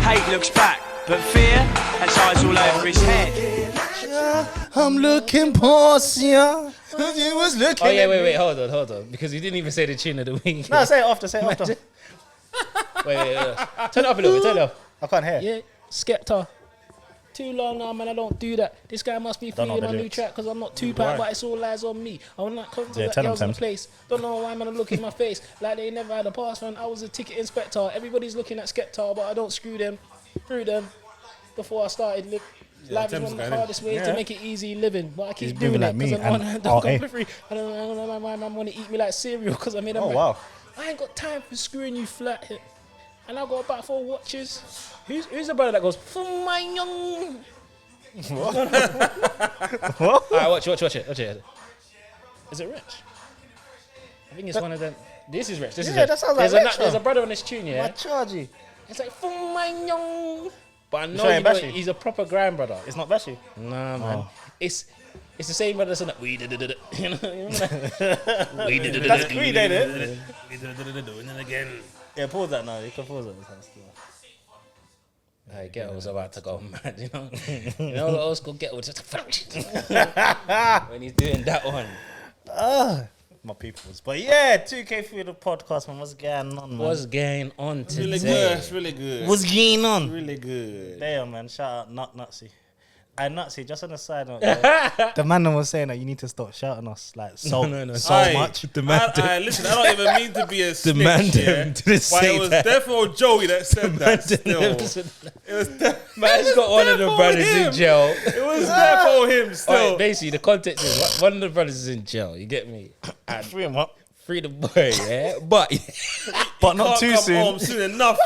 Hate looks back, but fear has eyes all over his head. I'm looking past you. You was looking. Oh yeah, wait, hold on, because you didn't even say the tune of the week. No, say it after. wait. Turn it up a little bit. Turn it up. I can't hear. Yeah, Skepta. Too long now, man. I don't do that. This guy must be don't know feeling the my new lyrics. track because I'm not Tupac, but it's all lies on me. I want that content Yeah, that tell them, girls in the Temz. place. Don't know why, man. I look in my face like they never had a pass, man. I was a ticket inspector. Everybody's looking at Skepta, but I don't screw them through them. Before I started life is one of the hardest ways to make it easy living, but I keep doing it because I don't go free. I don't know why my mum want to eat me like cereal because I made a Oh wow. I ain't got time for screwing you flat hit. And I got about 4 watches. Who's the brother that goes, for my young? What? Alright, watch it. Is it Rich? I think it's one of them. This is Rich. This is Rich. That sounds like Rich, there's a brother on this tune, yeah? What charge you? It's like, for my young. But I know, sure you ain't know Bashi? he's a proper grand brother. It's not Bashi. Nah, man. It's the same brother that's on that. We did it. You know that? We did it. That's Creed, ain't it? We did it again. Yeah, pause that now. You can pause that. Hey, Ghetto was about to go mad, you know? You know the old school Ghetto was just when he's doing that one. My peoples. But yeah, 2K through the podcast, man. What's going on, man? What's going on today? Really good. It's really good. What's going on? Really good. Damn, man. Shout out Nutsy. And Nutsy, just on the side note, yeah, the man was saying that you need to stop shouting us like so much. Listen, I don't even mean to be a snitch, man yeah, didn't but say it was that. definitely Joey that said that. Still, it was Man's got one of the brothers in jail. It was therefore him. Still, Alright, basically, the context is one of the brothers is in jail. You get me? And Free him up. free the boy, yeah? But Not can't too come soon. home soon enough.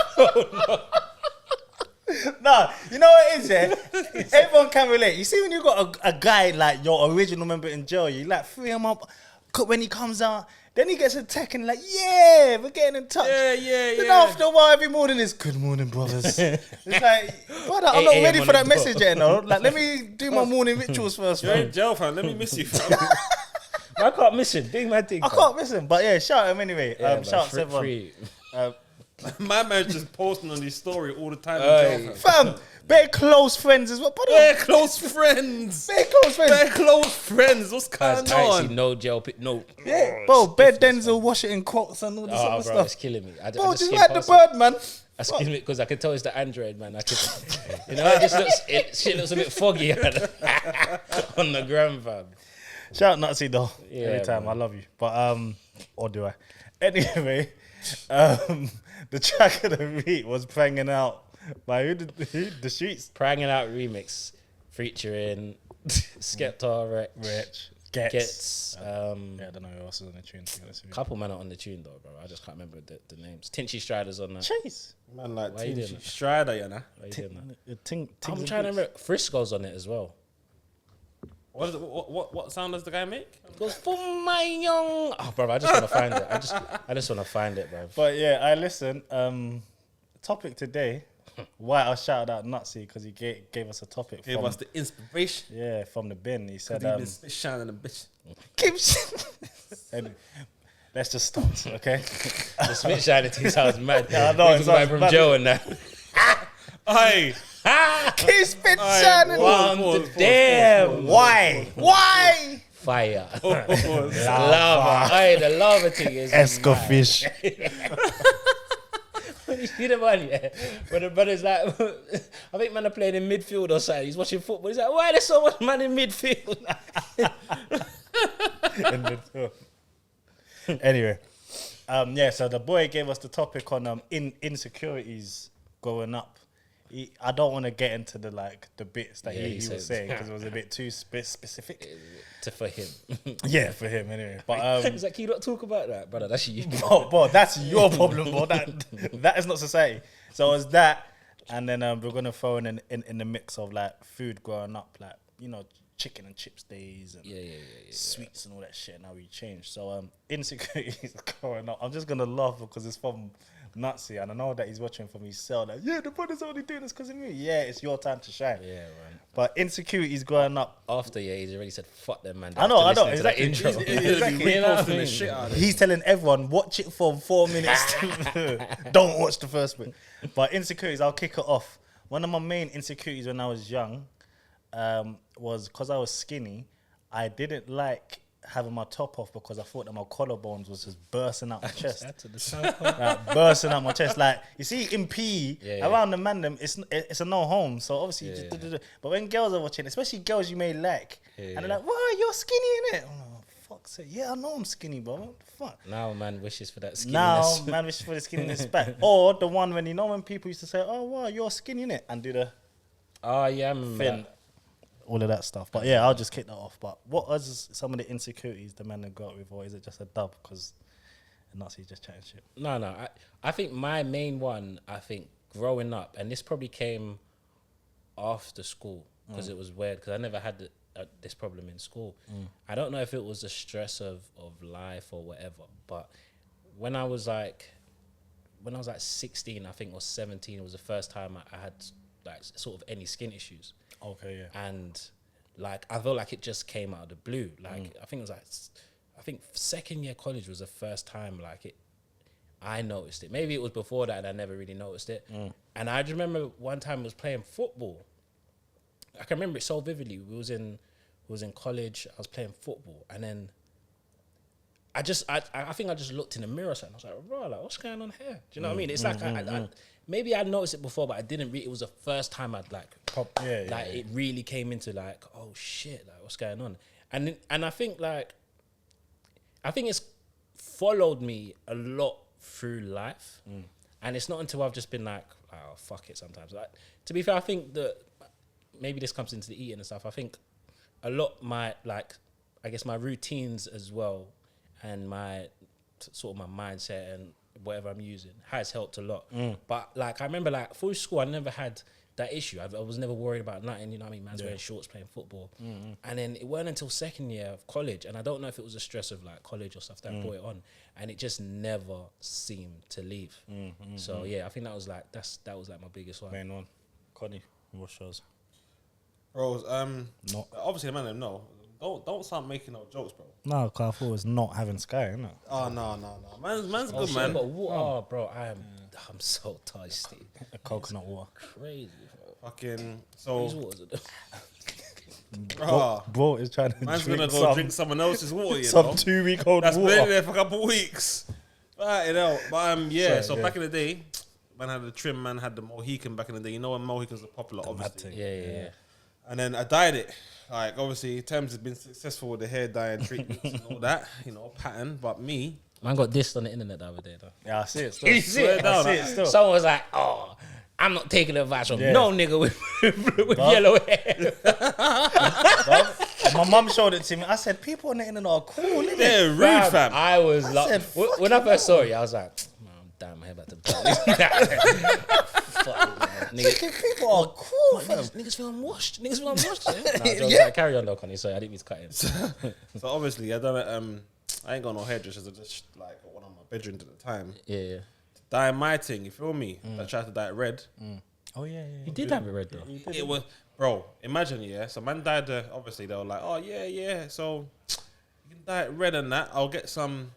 Nah, you know what it is, yeah? Everyone can relate. You see when you got a guy like your original member in jail, you like free him up when he comes out, then he gets a text and like, yeah, we're getting in touch. Then after a while, every morning is, good morning, brothers. It's like, brother, I'm not 8 ready a.m. for that on the message yet, no? Like, let me do my morning rituals first, You're in man. jail, fam. Let me miss you, fam. I can't miss him. Doing my thing. I can't miss him, but yeah, shout him anyway. Shout out to everyone. Free. My man's just posting on his story all the time. In jail, fam. Fam, very close friends as well. They're close friends. Very close friends. They're close friends. What's I going ain't seen on? no jail. No. Yeah, bro, bed Denzel Washington quotes and all this Oh, other bro, stuff. it's killing me. I Bro, just just skip like the past it. bird, man. I skim it because I can tell it's the Android, man. I could, you know, it just looks, shit looks a bit foggy on the gram, fam. Shout out Nutsy though. Yeah, Every time, man. I love you. But or do I? Anyway, the track of the week was Pranging Out by who? The Streets. Pranging Out remix featuring Skepta, Rich. Gets. Yeah, I don't know who else is on the tune. To be honest with you. Couple men are on the tune though, bro. I just can't remember the names. Tinchy Strider's on that. Chase. Man, like Why you doing that? Strider, you know. Why you doing that? Ting, I'm trying to remember. Frisco's on it as well. What is it? What sound does the guy make? It goes for my young. Oh, bro, I just want to find it. I just want to find it, bro. But yeah, I listen. Topic today. Why I shouted out Nutsy because he gave us a topic. Gave us the inspiration. Yeah, from the bin. He said, He been shining a bitch. and let's just start, okay? The Smith Shiner thing sounds mad. Yeah, I know, it Talking about sounds from mad. Joe and that. Hey, Keep spit shining. pause. Damn. Why? Why? Fire. Lava. Hey, the lava thing is. Escofish. When you see the man, yeah, when the brother's like, I think man are playing in midfield or something. He's watching football. He's like, why there's so much man in midfield? Anyway, yeah. So the boy gave us the topic on insecurities growing up. I don't want to get into the bits that he was said- saying because it was a bit too specific. For him. Yeah, for him anyway. But He's like, can you not talk about that, brother? That's you. bro, that's your problem, bro. That is not society. So it's that, and then we're gonna throw in the mix of like food growing up, like chicken and chips days and sweets and all that shit. And how we changed. So insecurities growing up. I'm just gonna laugh because it's from Nutsy, and I know that he's watching from his cell. Like, yeah, the brother's only doing this because of me. Yeah, it's your time to shine. Yeah, man. But Insecurities growing up. After he's already said, "Fuck them, man." I know, Exactly. exactly. Exactly. You know what I mean? the shit out of it. He's telling everyone, watch it for 4 minutes. Don't watch the first bit. But Insecurities, I'll kick it off. One of my main insecurities when I was young was because I was skinny. I didn't like having my top off because I thought that my collarbones was just bursting out my chest. Like, bursting out my chest. Like, you see, in PE, around the man, them, it's a no home. So obviously, you just but when girls are watching, especially girls you may like, and they're like, "Wow, you're skinny, innit?" Oh, fuck's sake. Yeah, I know I'm skinny, bro. What the fuck? Now man wishes for that skinniness. Now man wishes for the skinniness back. Or the one when, you know, when people used to say, "Oh, wow, you're skinny, innit?" And do the Oh yeah, I remember fin. that. All of that stuff. But yeah, I'll just kick that off. But what was some of the insecurities the man had got with, or is it just a dub because the Nazi's just chatting shit? No. I think my main one, growing up, and this probably came after school because it was weird because I never had this problem in school. I don't know if it was the stress of life or whatever, but when I was like 16, I think, or 17, it was the first time I had like sort of any skin issues. Okay, yeah. And like I felt like it just came out of the blue. Like I think it was second year college was the first time like I noticed it. Maybe it was before that and I never really noticed it. And I just remember one time I was playing football. I can remember it so vividly. We was in college. I was playing football, and then I think I just looked in the mirror and I was like, bro, like, what's going on here? Do you know what I mean? It's like maybe I'd noticed it before, but I didn't. It was the first time I'd it really came into like, oh shit, like what's going on? And I think it's followed me a lot through life, and it's not until I've just been like, oh fuck it. Sometimes, like, to be fair, I think that maybe this comes into the eating and stuff. I think a lot my routines as well, and my sort of my mindset and whatever I'm using has helped a lot. But like I remember, like through school, I never had that issue. I was never worried about nothing. You know what I mean? Man's wearing shorts playing football. And then it weren't until second year of college, and I don't know if it was the stress of like college or stuff that brought it on, and it just never seemed to leave. So yeah, I think that was like my biggest one. Main one. Connie, what shows? Bro, obviously the man didn't know. Don't start making no jokes, bro. No, because I thought it was not having Sky, innit? Oh no. Man's good, man. But water, bro, I'm so thirsty. A coconut water. Crazy, bro. Fucking so. These waters are Bro is trying to man's drink gonna go drink someone else's water, you some know. 2-week-old That's water. been there for a couple of weeks. Right, you know. But so back in the day, man had the trim, man had the Mohican back in the day. You know when Mohicans are popular, obviously. Yeah. And then I dyed it. Like, obviously, Temz has been successful with the hair dyeing treatments and all that, you know, pattern. But me, man got dissed on the internet the other day, though. Yeah, I see it still. You see it? I see it still. Someone was like, "Oh, I'm not taking advice from no nigga with yellow hair." My mum showed it to me. I said, people on the internet are cool, innit? they're rude, fam. I was like, when I first saw it, I was like, "Man, damn, my hair about to die." Fuck, man. People are cool, fam. Niggas feel unwashed. Yeah? Carry on though, Connie. Sorry, I didn't mean to cut in. So obviously, I done it. I ain't got no hairdressers. I just like one of my bedrooms at the time. Yeah. Dye my thing, you feel me? I tried to dye it red. Oh, yeah. You did have it red though. It was, bro. Imagine, yeah. So man dyed the. Obviously, they were like, oh yeah. So you can dye it red and that. I'll get some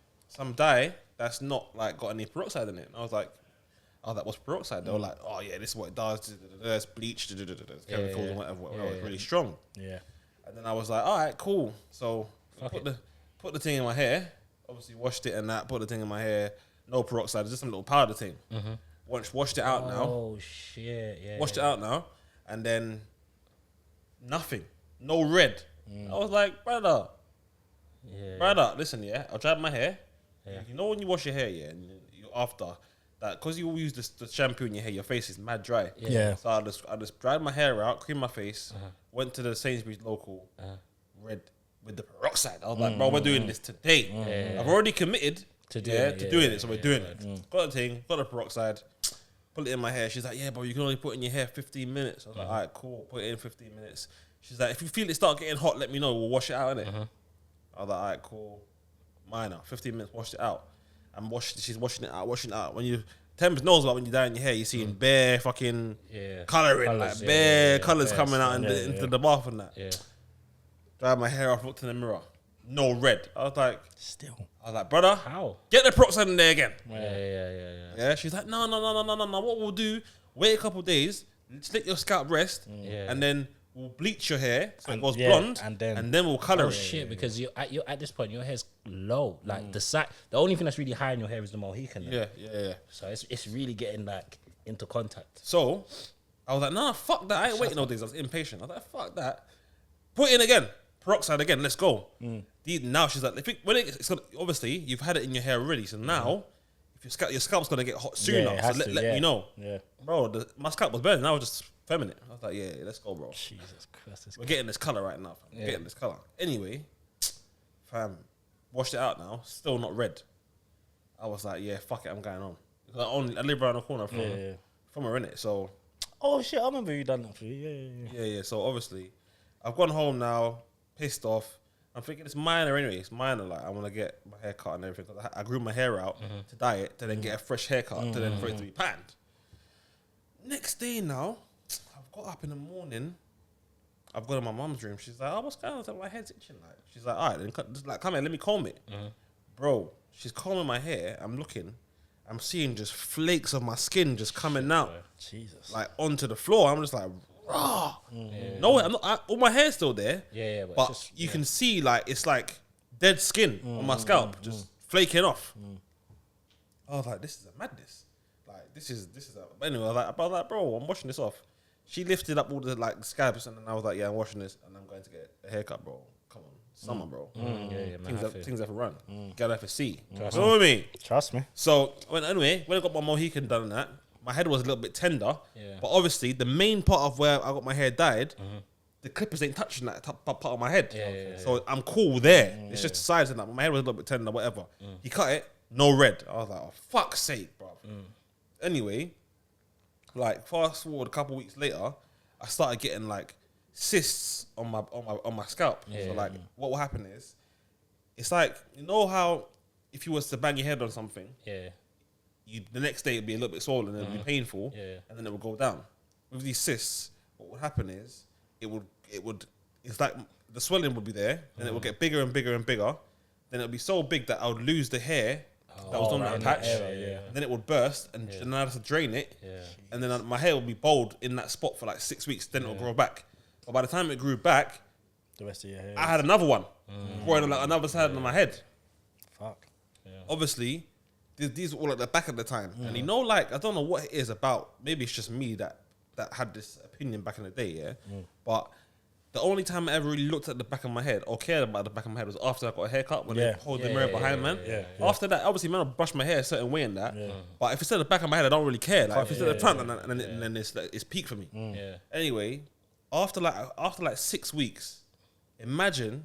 dye that's not like got any peroxide in it. And I was like, oh, that was peroxide. They were like, oh yeah, this is what it does. It's bleach. Chemicals and whatever. It's really strong. Yeah. And then I was like, all right, cool. So put the thing in my hair. Obviously washed it and that. Put the thing in my hair. No peroxide. Just some little powder thing. Washed it out now. Oh shit! Yeah. Washed it out now, and then nothing. No red. I was like, brother, listen, yeah. I dried my hair. Yeah. You know when you wash your hair, yeah, and you after that, because you use the shampoo in your hair, your face is mad dry. Yeah. So I just dried my hair out, creamed my face, went to the Sainsbury's local, red with the peroxide. I was like, bro, we're doing this today. I've already committed to doing it, so we're doing it. Got the thing, got the peroxide, put it in my hair. She's like, yeah, bro, you can only put it in your hair 15 minutes. I was like, all right, cool, put it in 15 minutes. She's like, if you feel it start getting hot, let me know, we'll wash it out, innit? I was like, all right, cool. Minor, 15 minutes, washed it out. She's washing it out. When you Temz knows about when you dye in your hair, you're seeing bare fucking colouring, Colours, like bare colours bare coming out stuff. into the bath and that. Yeah. Dried my hair off, looked in the mirror. No red. I was like, brother, How? get the peroxide in there again. Yeah. She's like, no. What we'll do, wait a couple of days, just let your scalp rest, and then we'll bleach your hair so it goes blonde, and then we'll colour Oh it. shit! Because you're at this point, your hair's low. Like the only thing that's really high in your hair is the Mohican. Yeah. So it's really getting like into contact. So I was like, nah, fuck that. I ain't waiting all days. I was impatient. I was like, fuck that. Put it in again. Peroxide again. Let's go. Now she's like, obviously you've had it in your hair already. So now, if your scalp's gonna get hot sooner, so let me know. Yeah. Bro, my scalp was burning. I was just feminine. I was like, yeah, let's go, bro. Jesus Christ. We're getting this color right now. We're getting this color. Anyway, fam, washed it out now. Still not red. I was like, yeah, fuck it. I'm going on. I live around the corner from her, innit? So. Oh shit! I remember you done that for you. Yeah. So obviously, I've gone home now, pissed off. I'm thinking it's minor anyway. It's minor. Like I want to get my hair cut and everything. Cause I grew my hair out to dye it, to then get a fresh haircut, to then for it to be panned. Next day now, I've got up in the morning. I've gone in my mum's room. She's like, "Oh, what's going on?" I was like, my head's itching. Like, she's like, "All right, then just like come here, let me comb it." Bro, she's combing my hair. I'm looking. I'm seeing just flakes of my skin just coming out, Jesus, like onto the floor. I'm just like, raw. No, I'm not. All my hair's still there. Yeah. But you can see like it's like dead skin on my scalp, just flaking off. I was like, this is a madness. Like this is a. But anyway, I was like, bro, I'm washing this off. She lifted up all the like scabs, and then I was like, yeah, I'm washing this, and I'm going to get a haircut, bro. Come on, summer, bro. Things have to run. Gotta have to see. You know what I mean? Trust me. So when I got my Mohican done and that, my head was a little bit tender. But obviously, the main part of where I got my hair dyed, the clippers ain't touching that part of my head. So I'm cool there. It's just the sides and that. My head was a little bit tender, whatever. He cut it, no red. I was like, oh, fuck's sake, bro. Anyway, like fast forward a couple weeks later, I started getting like cysts on my scalp. So like, what will happen is, it's like, you know how if you was to bang your head on something, the next day it'd be a little bit swollen and it'd be painful, and then it would go down. With these cysts, what would happen is it's like the swelling would be there, and it would get bigger and bigger and bigger. Then it would be so big that I would lose the hair that was on that patch. And then it would burst, and then I'd have to drain it. And then my hair would be bald in that spot for like 6 weeks. Then it would grow back. But by the time it grew back, The rest of your hair. I had another one growing on like another side of my head. Fuck. Obviously, these were all at the back at the time, and you know, like I don't know what it is about. Maybe it's just me that had this opinion back in the day, But the only time I ever really looked at the back of my head or cared about the back of my head was after I got a haircut when they hold the mirror behind, man. After that, obviously, man, I brush my hair a certain way in that. But if it's at the back of my head, I don't really care. Like if it's at the front, and then it's peak for me. Anyway, after like 6 weeks, imagine,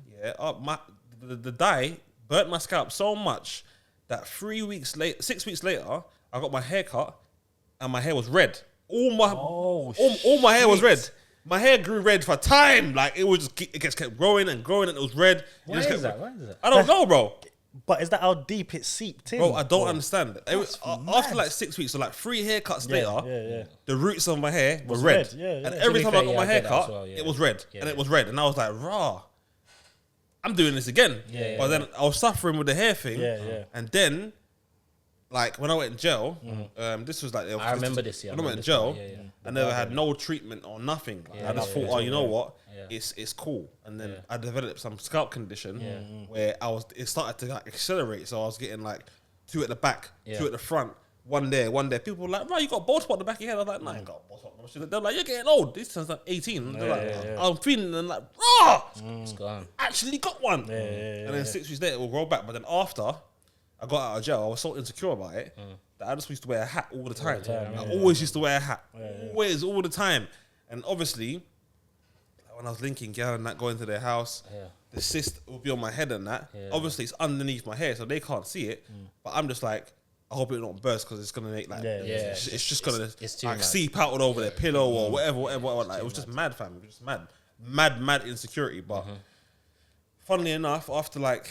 the dye burnt my scalp so much that 6 weeks later, I got my hair cut and my hair was red. All my hair was red. My hair grew red for time. Like it just kept growing and growing, and it was red. Why is that? I don't know, bro. But is that how deep it seeped in? Bro, I don't understand. After like 6 weeks, so like 3 haircuts later, the roots of my hair were red. And every time I got my hair cut, it was red. And it was red. And I was like, rah, I'm doing this again. But then I was suffering with the hair thing. And then, like, when I went in jail, this was like... I remember this, When I went in jail, I never had no treatment or nothing. Like, I just thought, you know what? It's cool. And then I developed some scalp condition where it started to like accelerate. So I was getting like 2 at the back, 2 at the front, one there. People were like, right, you got a bald spot at the back of your head. I was like, no, I ain't got a bald spot. They're like, you're getting old. This sounds like 18. They're like, I'm feeling and like, rah! It's gone. Actually got one. And then 6 weeks later, it will grow back. But then after I got out of jail, I was so insecure about it that I just used to wear a hat all the time. I always used to wear a hat. Always, all the time. And obviously, when I was linking girl and that, going to their house, the cyst will be on my head and that. Obviously, it's underneath my hair, so they can't see it. But I'm just like, I hope it don't burst because it's gonna make like, it's just gonna like seep out all over their pillow or whatever. Like, it was just mad, fam. It was just mad insecurity. But funnily enough, after like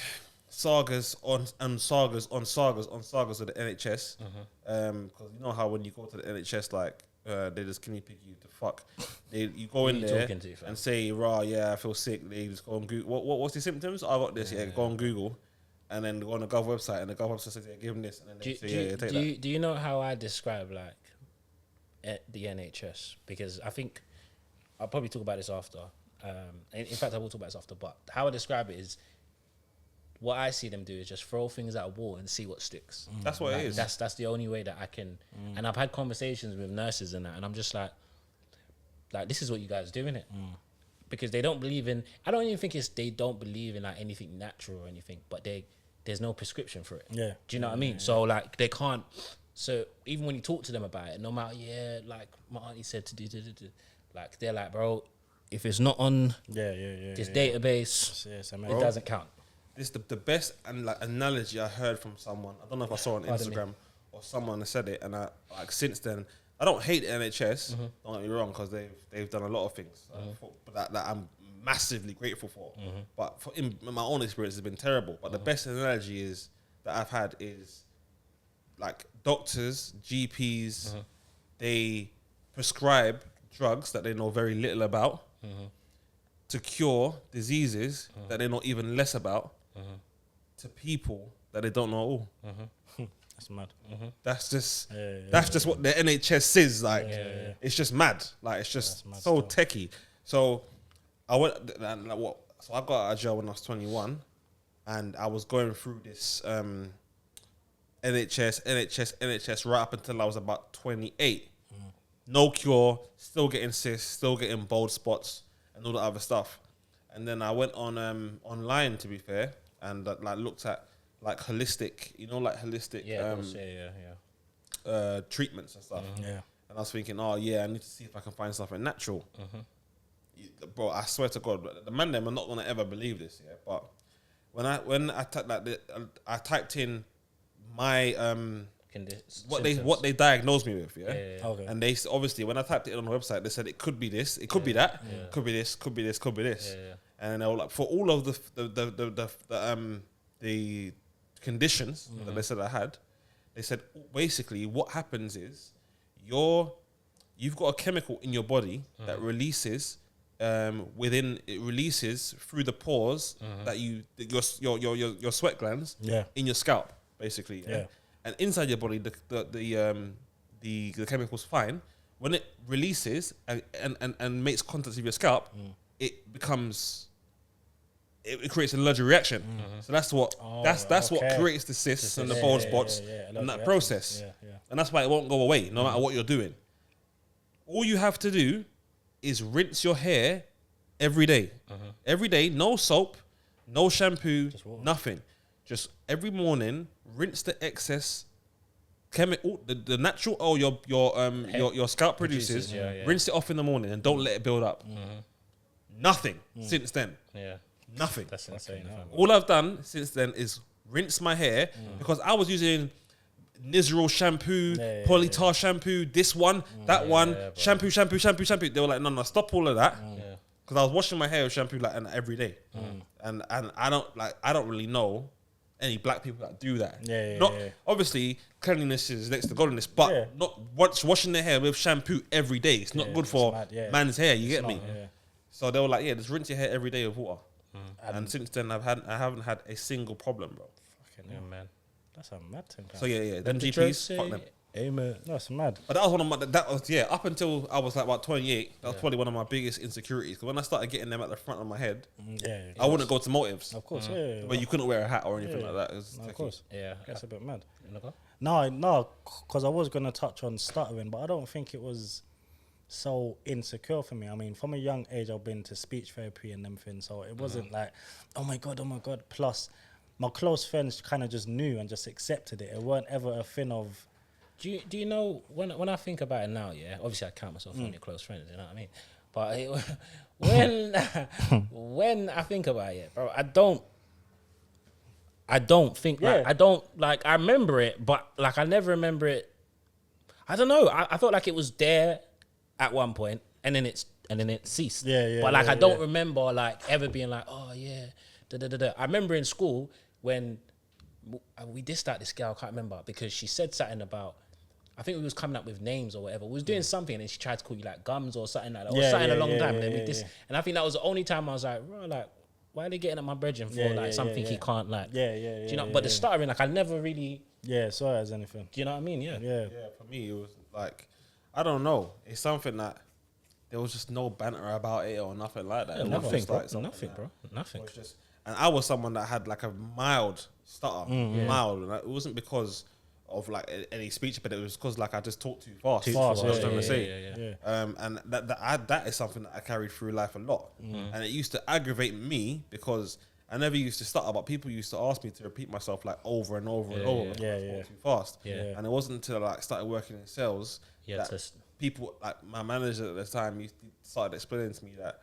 sagas on sagas on sagas on sagas of the NHS. Because you know how when you go to the NHS, like they just guinea pig you to fuck. You go in there and say, "Rah, yeah, I feel sick." They just go on Google. What's the symptoms? I got this. Yeah, go on Google, and then go on the Gov website, and the Gov website says, "Yeah, give them this," and then they say, "Yeah, take that." Do you know how I describe like the NHS? Because I think I'll probably talk about this after. In fact, I will talk about this after. But how I describe it is, what I see them do is just throw things at a wall and see what sticks. That's what it is. That's the only way that I can. And I've had conversations with nurses and that, and I'm just like this is what you guys do, innit? Because they don't believe in. I don't even think it's they don't believe in like anything natural or anything, but there's no prescription for it. Yeah. Do you know what I mean? So like they can't. So even when you talk to them about it, no matter like my auntie said to do, like they're like, bro, if it's not on this database, it doesn't count. This is the best analogy I heard from someone. I don't know if I saw on Instagram or someone said it, and I like since then I don't hate the NHS. Don't get me wrong, because they've done a lot of things that I'm massively grateful for. But in my own experience, it's been terrible. But the best analogy is that I've had is like doctors, GPs, they prescribe drugs that they know very little about to cure diseases that they know even less about to people that they don't know all. That's mad. That's just what the NHS says. Like it's just mad. Like it's just so techie. So I went so I got out of jail when I was 21, and I was going through this NHS right up until I was about 28. No cure, still getting cysts, still getting bald spots, and all that other stuff. And then I went on online, to be fair, and like looked at like holistic, treatments and stuff. And I was thinking, oh yeah, I need to see if I can find something natural. Bro, I swear to God, the man them are not gonna ever believe this. Yeah, but when I typed in my what they diagnosed me with, Okay. And they obviously when I typed it in on the website, they said it could be this, it could be that, could be this, could be this, could be this, and they were like, for all of the conditions that they said I had, they said basically what happens is you've got a chemical in your body that releases it releases through the pores that your sweat glands in your scalp basically. And inside your body, the chemical's fine. When it releases and makes contact with your scalp, it becomes, it creates an allergic reaction. So that's what what creates the cysts and the bald spots and that process. And that's why it won't go away, no matter what you're doing. All you have to do is rinse your hair every day. Every day, no soap, no shampoo, nothing. Just every morning, rinse the excess chemical, the natural oil your scalp produces. Rinse it off in the morning and don't let it build up. Nothing since then. Nothing. That's insane. All I've done since then is rinse my hair because I was using Nizoral shampoo, Polytar shampoo, this one, that one, shampoo. They were like, no, stop all of that. Because I was washing my hair with shampoo every day. And I don't really know any black people that do that. Obviously, cleanliness is next to godliness, but not washing their hair with shampoo every day. It's not good for man's hair. You get me? So they were like, just rinse your hair every day with water. And since then, I haven't had a single problem, bro. Fucking hell, man. That's a mad thing. So them GPs, fuck them. Amen. That's mad. But that was one of my up until I was like about 28. That was probably one of my biggest insecurities. Because when I started getting them at the front of my head, I wouldn't go to motives. Of course, But you couldn't wear a hat or anything like that. Of course, that's a bit mad. No, because I was gonna touch on stuttering, but I don't think it was so insecure for me. I mean, from a young age, I've been to speech therapy and them things, so it wasn't like, oh my god. Plus, my close friends kind of just knew and just accepted it. It weren't ever a thing of. Do you know when I think about it now? Yeah, obviously I count myself on your close friends. You know what I mean? But when I think about it, bro, I don't think like, I remember it, but like I never remember it. I don't know. I felt like it was there at one point, and then it ceased. But like I don't remember like ever being like, oh yeah, I remember in school when we did start this girl, I can't remember, because she said something about, I think we was coming up with names or whatever. We was doing something and then she tried to call you like Gums or something like that, or something along the time. And then we and I think that was the only time I was like, bro, like, why are they getting at my brethren for something he can't like? Do you know? But the stuttering, like, I never really. Yeah, saw it as anything. Do you know what I mean? Yeah. Yeah. For me, it was like, I don't know. It's something that there was just no banter about it or nothing like that. Nothing, bro. Like Nothing, bro. Nothing. It was just, and I was someone that had like a mild stutter, mild. And it wasn't because of like any speech, but it was because like I just talked too fast. That's what I was trying to say. And that is something that I carried through life a lot, and it used to aggravate me because I never used to stutter, but people used to ask me to repeat myself like over and over and over because I talked too fast. And it wasn't until I like started working in sales that people, like my manager at the time, started explaining to me that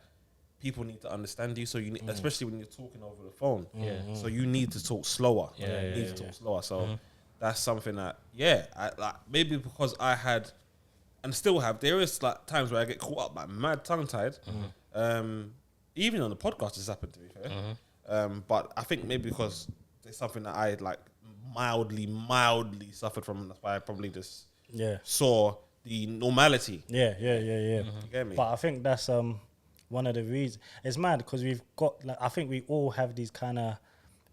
people need to understand you, so you need, especially when you're talking over the phone. So you need to talk slower. You need to talk slower. So that's something that I, like, maybe because I had and still have, there is like times where I get caught up like mad tongue tied. Even on the podcast this happened, to be fair. But I think maybe because it's something that I had like mildly suffered from, that's why I probably just saw the normality. You get me? But I think that's one of the reasons. It's mad because we've got, like, I think we all have these kind of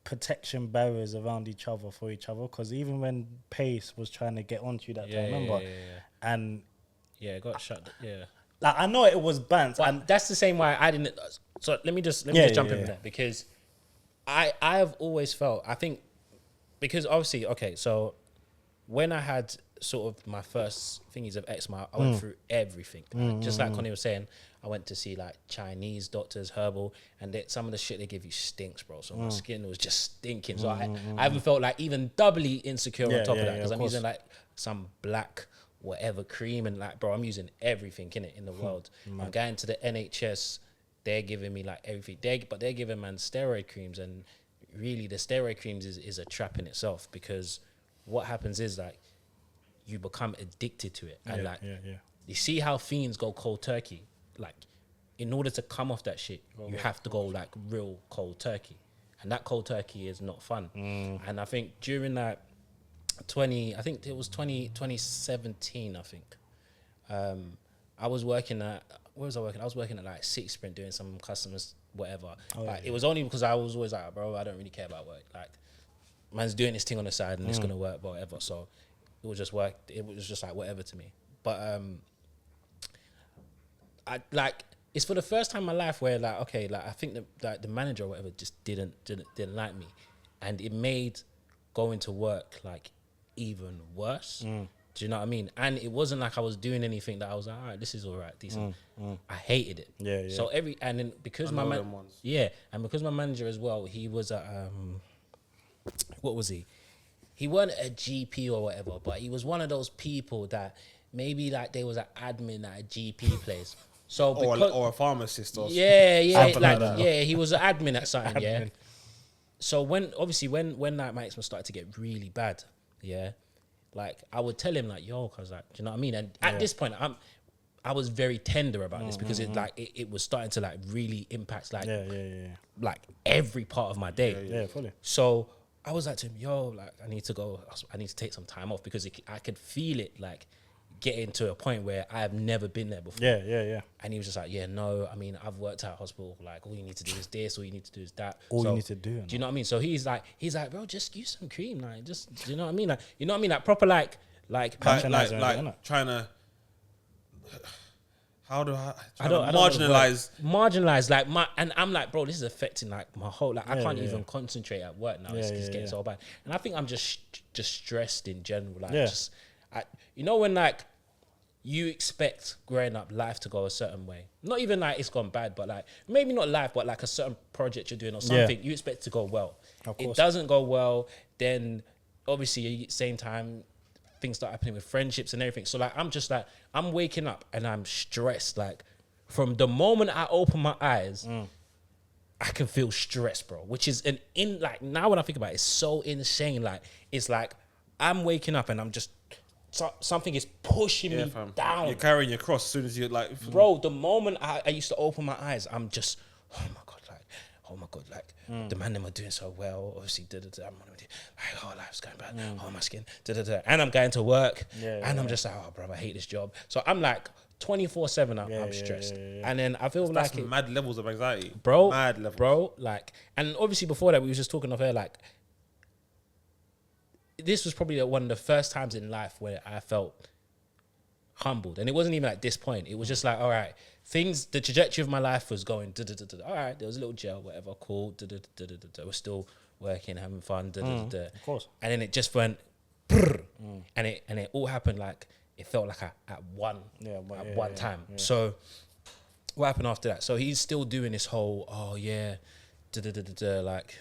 protection barriers around each other for each other, because even when Pace was trying to get onto you that time, remember? And it got shut. Like, I know it was banned, and that's the same why I didn't. So let me just jump in there, because I have always felt, I think, because obviously, okay, so when I had sort of my first thingies of eczema, I went through everything. Just like Connie was saying, I went to see like Chinese doctors, herbal, and some of the shit they give you stinks, bro. So my skin was just stinking. So I haven't felt like even doubly insecure on top of that, because I'm using like some black whatever cream, and like, bro, I'm using everything in the world. I'm going to the NHS, they're giving me like everything. But they're giving man steroid creams, and really the steroid creams is a trap in itself, because what happens is like you become addicted to it, and you see how fiends go cold turkey. Like, in order to come off that shit, you have to go like real cold turkey, and that cold turkey is not fun. And I think during that 2017, I think, I was working at, where was I working? I was working at like Six Sprint doing some customers, whatever. It was only because I was always like, bro, I don't really care about work. Like, man's doing this thing on the side and it's gonna work, whatever. So it was just work. It was just like whatever to me. But I like, it's for the first time in my life where like, okay, like I think the manager or whatever just didn't like me, and it made going to work like even worse. Do you know what I mean? And it wasn't like I was doing anything that I was like, all right, this is all right, decent. I hated it. So and then because my because my manager as well, he was what was he? He wasn't a GP or whatever, but he was one of those people that maybe like they was an admin at a GP place. So or a pharmacist or something like that. Yeah, he was an admin at something. Yeah. So when like my eczema started to get really bad, like I would tell him like, yo, cause like, do you know what I mean? And at this point, I was very tender about this, because it was starting to like really impact like like every part of my day. Fully. So I was like to him, yo, like I need to take some time off, because I could feel it like getting to a point where I have never been there before. And he was just like, no, I mean, I've worked at a hospital, like all you need to do is this, all you need to do is that. All you need to do. Do you know what I mean? So he's like, bro, just use some cream, like just, do you know what I mean? Like, you know what I mean? Like proper like trying to, how do I marginalize like and I'm like, bro, this is affecting like my whole, like I can't even concentrate at work now. It's getting so bad. And I think I'm just stressed in general. Like you know, when like you expect growing up life to go a certain way, not even like it's gone bad, but like maybe not life, but like a certain project you're doing or something, you expect it to go well. It doesn't go well, then obviously at the same time things start happening with friendships and everything. So like I'm waking up and I'm stressed. Like from the moment I open my eyes, I can feel stress, bro. Which is like now when I think about it, it's so insane. Like it's like I'm waking up and I'm just something is pushing me down. You're carrying your cross as soon as you're like, bro. The moment I used to open my eyes, I'm just, oh my god, like, oh my God, like the man them are doing so well. Obviously, oh, life's going bad. Oh, my skin, and I'm going to work, and I'm just like, oh, bro, I hate this job. So I'm like 24/7. I'm stressed, and then I feel That's like mad levels of anxiety, bro. Mad levels, bro. Like, and obviously before that, we was just talking off air. Like, this was probably one of the first times in life where I felt humbled, and it wasn't even at this point. It was just like, all right, the trajectory of my life was going. All right, there was a little jail, whatever, cool. We're still working, having fun. Of course. And then it just went, and it all happened like it felt like at one time. Yeah. So what happened after that? So he's still doing this whole, oh yeah, like,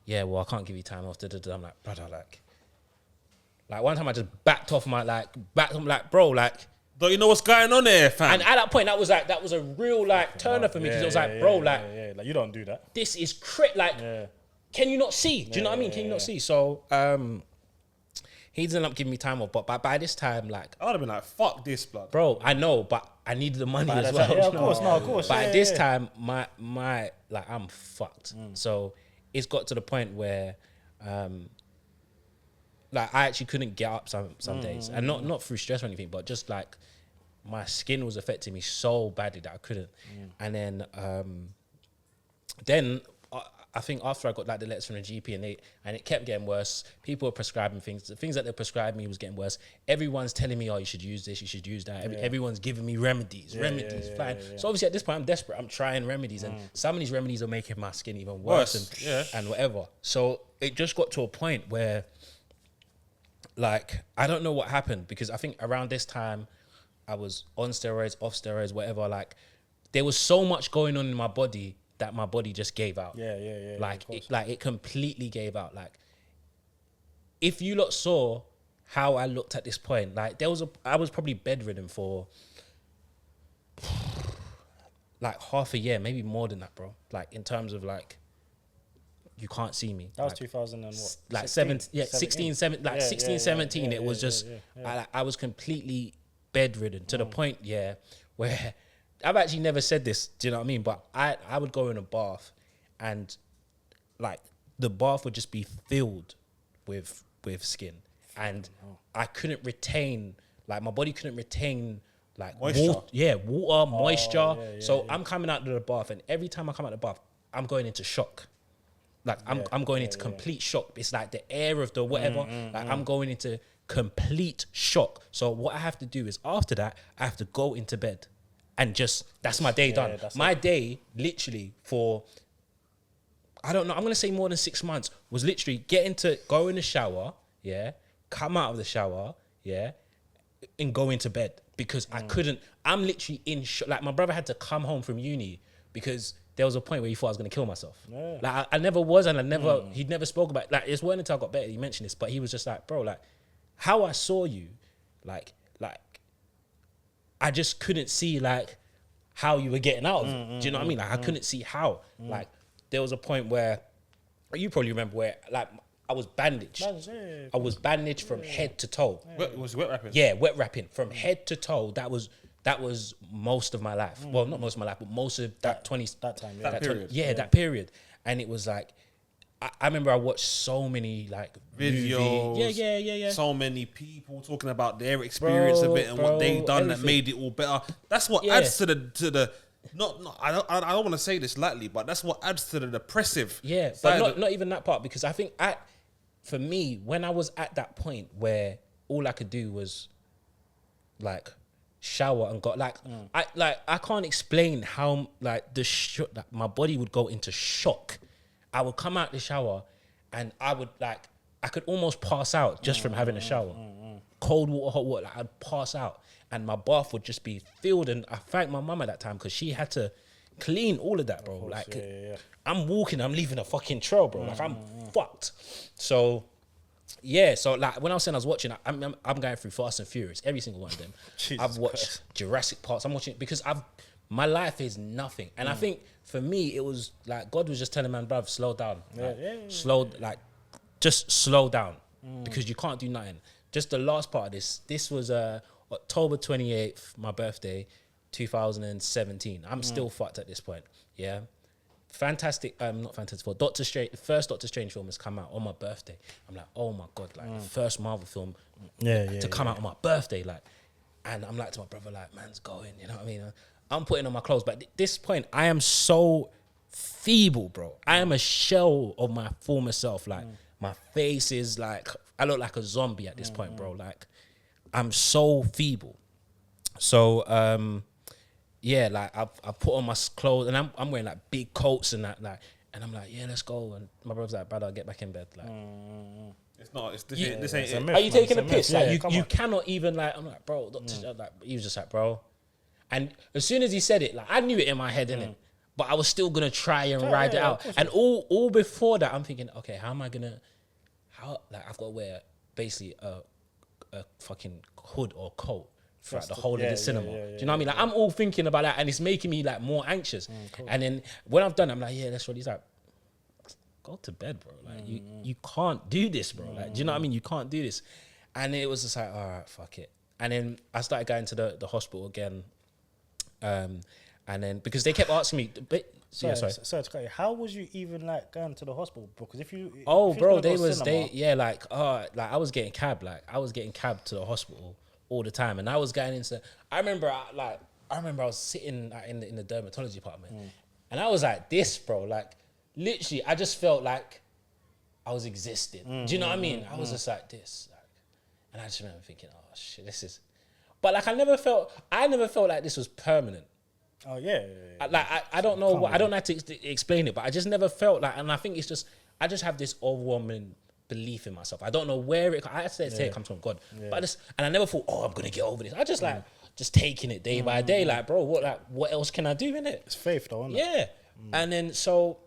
yeah, well, I can't give you time off. I'm like, brother, like one time I just backed off my I'm like, bro, like, don't you know what's going on there, fam? And at that point, that was a real like turner for me, because it was like, bro, like you don't do that. This is can you not see? Do you know what I mean? Can you not see? So he didn't end up giving me time off, but by this time, like, I would have been like, fuck this, blood. Bro, I know, but I needed the money as well. Yeah, of course. But at this time, my like, I'm fucked. So it's got to the point where like I actually couldn't get up some days, and not through stress or anything, but just like my skin was affecting me so badly that I couldn't. And then I think after I got like the letters from the GP and it kept getting worse. People were prescribing things. The things that they prescribed me was getting worse. Everyone's telling me, oh, you should use this, you should use that. Everyone's giving me remedies, fine. So obviously at this point I'm desperate. I'm trying remedies, and some of these remedies are making my skin even worse. And whatever. So it just got to a point where, like, I don't know what happened, because I think around this time I was on steroids, off steroids, whatever. Like, there was so much going on in my body that my body just gave out. Like, it completely gave out. Like, if you lot saw how I looked at this point, like, I was probably bedridden for like half a year, maybe more than that, bro. Like, in terms of like, you can't see me. That was 2000 and what? Like 16, 17. It was just, I was completely bedridden to the point, where I've actually never said this, do you know what I mean? But I would go in a bath, and like the bath would just be filled with skin, and I couldn't retain, like my body couldn't retain like moisture. Water, moisture. So I'm coming out of the bath, and every time I come out of the bath, I'm going into shock. Like I'm going into complete shock. It's like the air of the whatever. I'm going into complete shock. So what I have to do is, after that, I have to go into bed, and just, that's my day done. My day, literally, for, I don't know, I'm gonna say more than 6 months, was literally go in the shower, come out of the shower, and go into bed, because I couldn't. I'm literally in shock. Like, my brother had to come home from uni because there was a point where he thought I was going to kill myself. Like, I never was, and he'd never spoke about, like, it's when until I got better he mentioned this, but he was just like, bro, like, how I saw you, like, I just couldn't see, like, how you were getting out of it. Do you know what I mean? Like, I couldn't see how. Like, there was a point where, you probably remember, where, like, I was bandaged. I was bandaged from head to toe. Was wet wrapping? Yeah, wet wrapping. From head to toe, that was most of my life. Well, not most of my life, but most of that period. That period. And it was like, I remember I watched so many like videos. Yeah. So many people talking about their experience of it and what they done that made it all better. That's what adds to the I don't want to say this lightly, but that's what adds to the depressive. Yeah, but not even that part, because I think for me, when I was at that point where all I could do was like shower and got I can't explain how like that my body would go into shock. I would come out the shower and I could almost pass out just from having a shower. Cold water, hot water, like I'd pass out, and my bath would just be filled. And I thank my mum at that time, because she had to clean all of that, bro. Course, like I'm walking, I'm leaving a fucking trail, bro. Like I'm fucked. So so like when I was saying I was watching, I'm going through Fast and Furious, every single one of them. I've watched Jurassic Parks. I'm watching because my life is nothing. And I think for me, it was like God was just telling man, bruv, slow down. Just slow down, because you can't do nothing. Just the last part of this was October 28th, my birthday, 2017. I'm still fucked at this point, Fantastic, not Fantastic Four. Doctor Strange, the first Doctor Strange film has come out on my birthday. I'm like, oh my God, like the first Marvel film to come out on my birthday, like, and I'm like to my brother, like, man's going, you know what I mean? I'm putting on my clothes, but at this point, I am so feeble, bro. I am a shell of my former self. Like, my face is like, I look like a zombie at this point, bro. Like, I'm so feeble. So, yeah, like I put on my clothes and I'm wearing like big coats and that, like, and I'm like, yeah, let's go. And my brother's like, brother, get back in bed. Like, it's not. This ain't it. Myth, are you taking a piss? Like, you cannot even like. I'm like, bro. Like, he was just like, bro. And as soon as he said it, like, I knew it in my head, innit? But I was still gonna try and ride it out. And all before that, I'm thinking, okay, how am I gonna? Like, I've got to wear basically a fucking hood or coat throughout the whole of the cinema. Do you know what I mean? Like, I'm all thinking about that, and it's making me like more anxious. Cool. And then when I've done, I'm like, yeah, that's what he's like. Go to bed, bro. Like, you can't do this, bro. Like, do you know what I mean? You can't do this. And it was just like, all right, fuck it. And then I started going to the hospital again. And then because they kept asking me, sorry. How was you even like going to the hospital? Because if you, I was getting cab to the hospital all the time, and I was going into. I remember I was sitting in the dermatology department, and I was like this, bro. Like, literally, I just felt like I was existing. Do you know what I mean? I was just like this, like, and I just remember thinking, oh shit, this is. But like, I never felt like this was permanent. Oh yeah. I don't know. I don't know how to explain it, but I just never felt like, and I think it's just I just have this overwhelming belief in myself. I don't know where I say it comes from God, but I never thought, oh, I'm gonna get over this. I just like just taking it day by day, like, bro, what else can I do in it? It's faith, though, isn't it? Yeah, and then so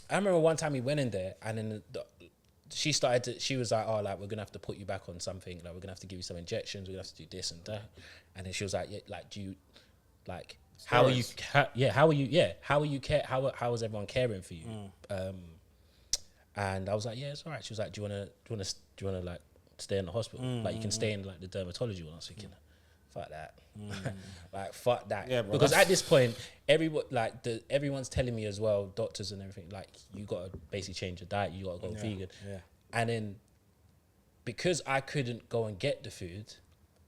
I remember one time we went in there, and then she was like, oh, like, we're gonna have to put you back on something, like, we're gonna have to give you some injections, we're gonna have to do this and that, and then she was like, yeah, like, do you like. How are you? How is everyone caring for you? And I was like, yeah, it's all right. She was like, do you wanna like stay in the hospital? Like, you can stay in like the dermatology one. I was thinking, fuck that, like, fuck that. Yeah, bro, because at this point, everyone's telling me as well, doctors and everything, like, you gotta basically change your diet. You gotta go vegan. Yeah. And then because I couldn't go and get the food,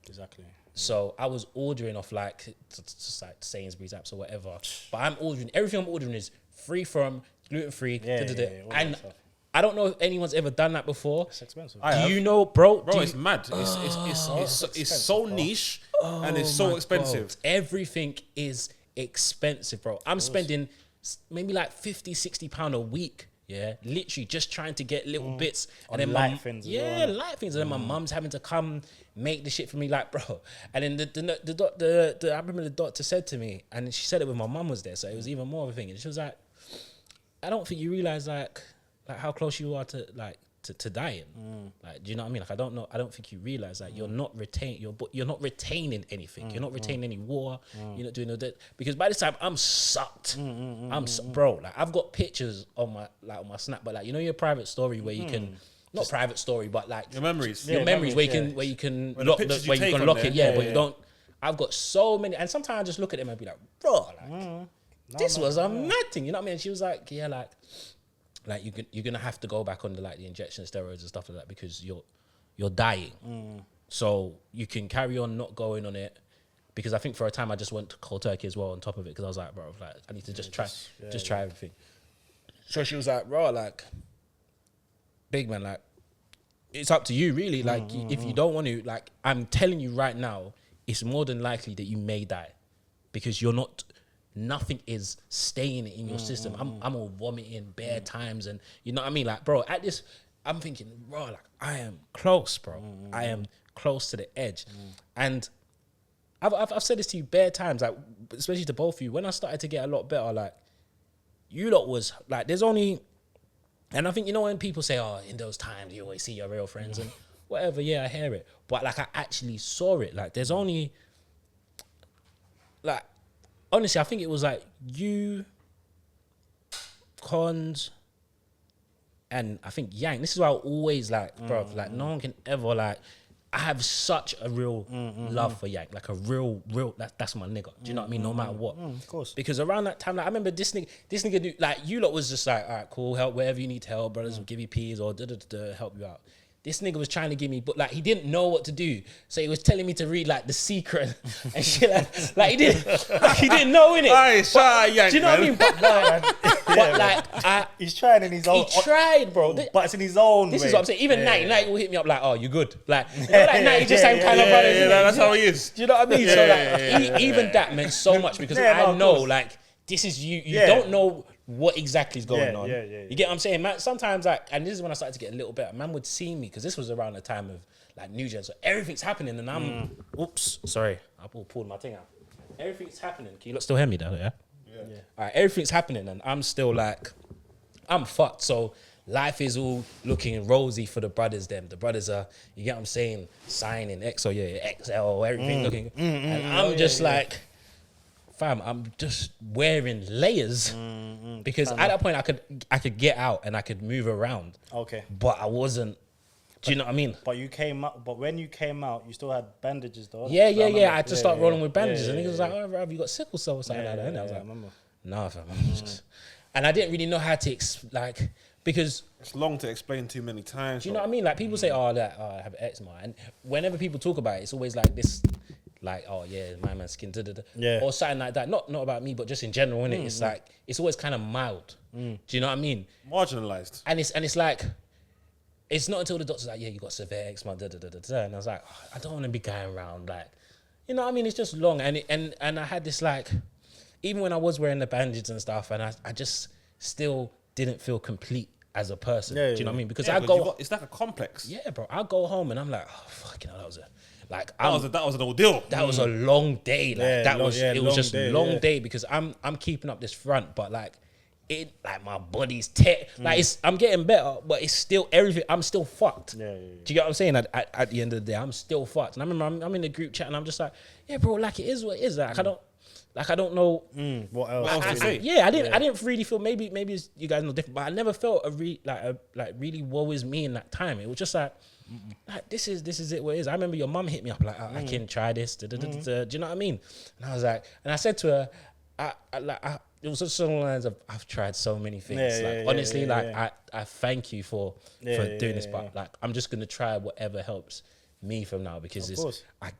exactly. So I was ordering off like just like Sainsbury's apps or whatever. But everything I'm ordering is free from, gluten free. And I don't know if anyone's ever done that before. It's expensive. Do you know, bro? It's mad. It's so niche and it's so expensive. God. Everything is expensive, bro. I'm spending maybe like 50, 60 pound a week. Yeah, literally just trying to get little bits, and then light things. And then my mum's having to come make the shit for me, like, bro. And then the I remember the doctor said to me, and she said it when my mum was there, so it was even more of a thing. And she was like, I don't think you realize like how close you are to like to dying. Like, do you know what I mean? Like, I don't think you realize that you're not retaining anything. You're not retaining any water. You're not doing all that, because by this time I'm sucked. Bro, like, I've got pictures on my Snap, but like, you know, your private story where you can not private story, but like your memories, where you can lock it. Yeah, but you don't. I've got so many, and sometimes I just look at them and be like, bro, like this was a mad thing. You know what I mean? And she was like, yeah, like you're gonna have to go back on the injection steroids and stuff like that, because you're dying. So you can carry on not going on it, because I think for a time I just went cold turkey as well on top of it, because I was like, bro, like, I need to just try everything. So she was like, bro, like, big man, like, it's up to you really. Like, if you don't want to, like, I'm telling you right now, it's more than likely that you may die, because nothing is staying in your system. I'm all vomiting bare times, and you know what I mean? Like, bro, at this, I'm thinking, bro, like, I am close, bro. I am close to the edge. And I've said this to you bare times, like, especially to both of you, when I started to get a lot better, like, you lot was, like, there's only, and I think, you know, when people say, oh, in those times, you always see your real friends and whatever, yeah, I hear it. But, like, I actually saw it. Like, there's only, like, honestly, I think it was like you, Conz, and I think Yang. This is why I always like, bro, like, no one can ever like I have such a real love for Yank, like a real. That's my nigga. Do you know what I mean? No matter what. Of course. Because around that time, like, I remember this nigga do, like, you lot was just like, all right, cool, help wherever you need help, brothers will give you peas or help you out. This nigga was trying to give me, but like he didn't know what to do, so he was telling me to read like The Secret and shit. Like he didn't know innit. Yank, do you know what I mean? But he's trying in his own. He tried, bro. But it's in his own. This way. is what I'm saying. Even Night will hit me up like, oh, you good? Like, you know, like Night just same kind of brother. Yeah, that's how he is. Do you know what I mean? So like, even that meant so much because I know like this is you. You don't know what exactly is going on. You get what I'm saying, man? Sometimes like, and this is when I started to get a little better. Man would see me because this was around the time of like New Gen, so everything's happening, and I'm, oops, sorry, I pulled my thing out. Everything's happening. Can you lot still hear me though? Yeah. All right, everything's happening, and I'm still like, I'm fucked. So life is all looking rosy for the brothers. The brothers are, you get what I'm saying, signing XL, everything looking, and I'm just like. Fam, I'm just wearing layers because at that point I could get out and I could move around. Okay. But I wasn't. Do you know what I mean? But you came out. But when you came out, you still had bandages though. Yeah. I had to start rolling with bandages, and he was like, "Oh, bro, have you got sickle cell or something like that?" And I was like, remember. "Nah, fam." And I didn't really know how to because it's long to explain too many times. Do you know what I mean? Like people say, "Oh, I have eczema," and whenever people talk about it, it's always like this. Like, oh yeah, my man's skin, or something like that. Not about me, but just in general, innit? It's like it's always kind of mild. Do you know what I mean? Marginalized. And it's like, it's not until the doctor's like, yeah, you got severe eczema, and I was like, oh, I don't want to be going around like, you know what I mean? It's just long, and I had this like, even when I was wearing the bandages and stuff, and I just still didn't feel complete as a person. Do you know what I mean? Because it's like a complex. Yeah, bro. I go home and I'm like, oh fucking hell, that was an ordeal. That was a long day. Like it was just a long day because I'm keeping up this front, but like it, like my body's like I'm getting better, but it's still everything. I'm still fucked. Do you get what I'm saying? At the end of the day, I'm still fucked. And I remember I'm in the group chat and I'm just like, yeah, bro, like it is what it is. Like I don't know what else to say. I didn't really feel maybe it's, you guys know different, but I never felt really woe is me in that time. It was just like this is it what it is. I remember your mum hit me up like, I can try this. Do you know what I mean? And I was like, and I said to her, it was just along the lines of I've tried so many things. Honestly, I thank you for doing this, but like I'm just gonna try whatever helps me from now because I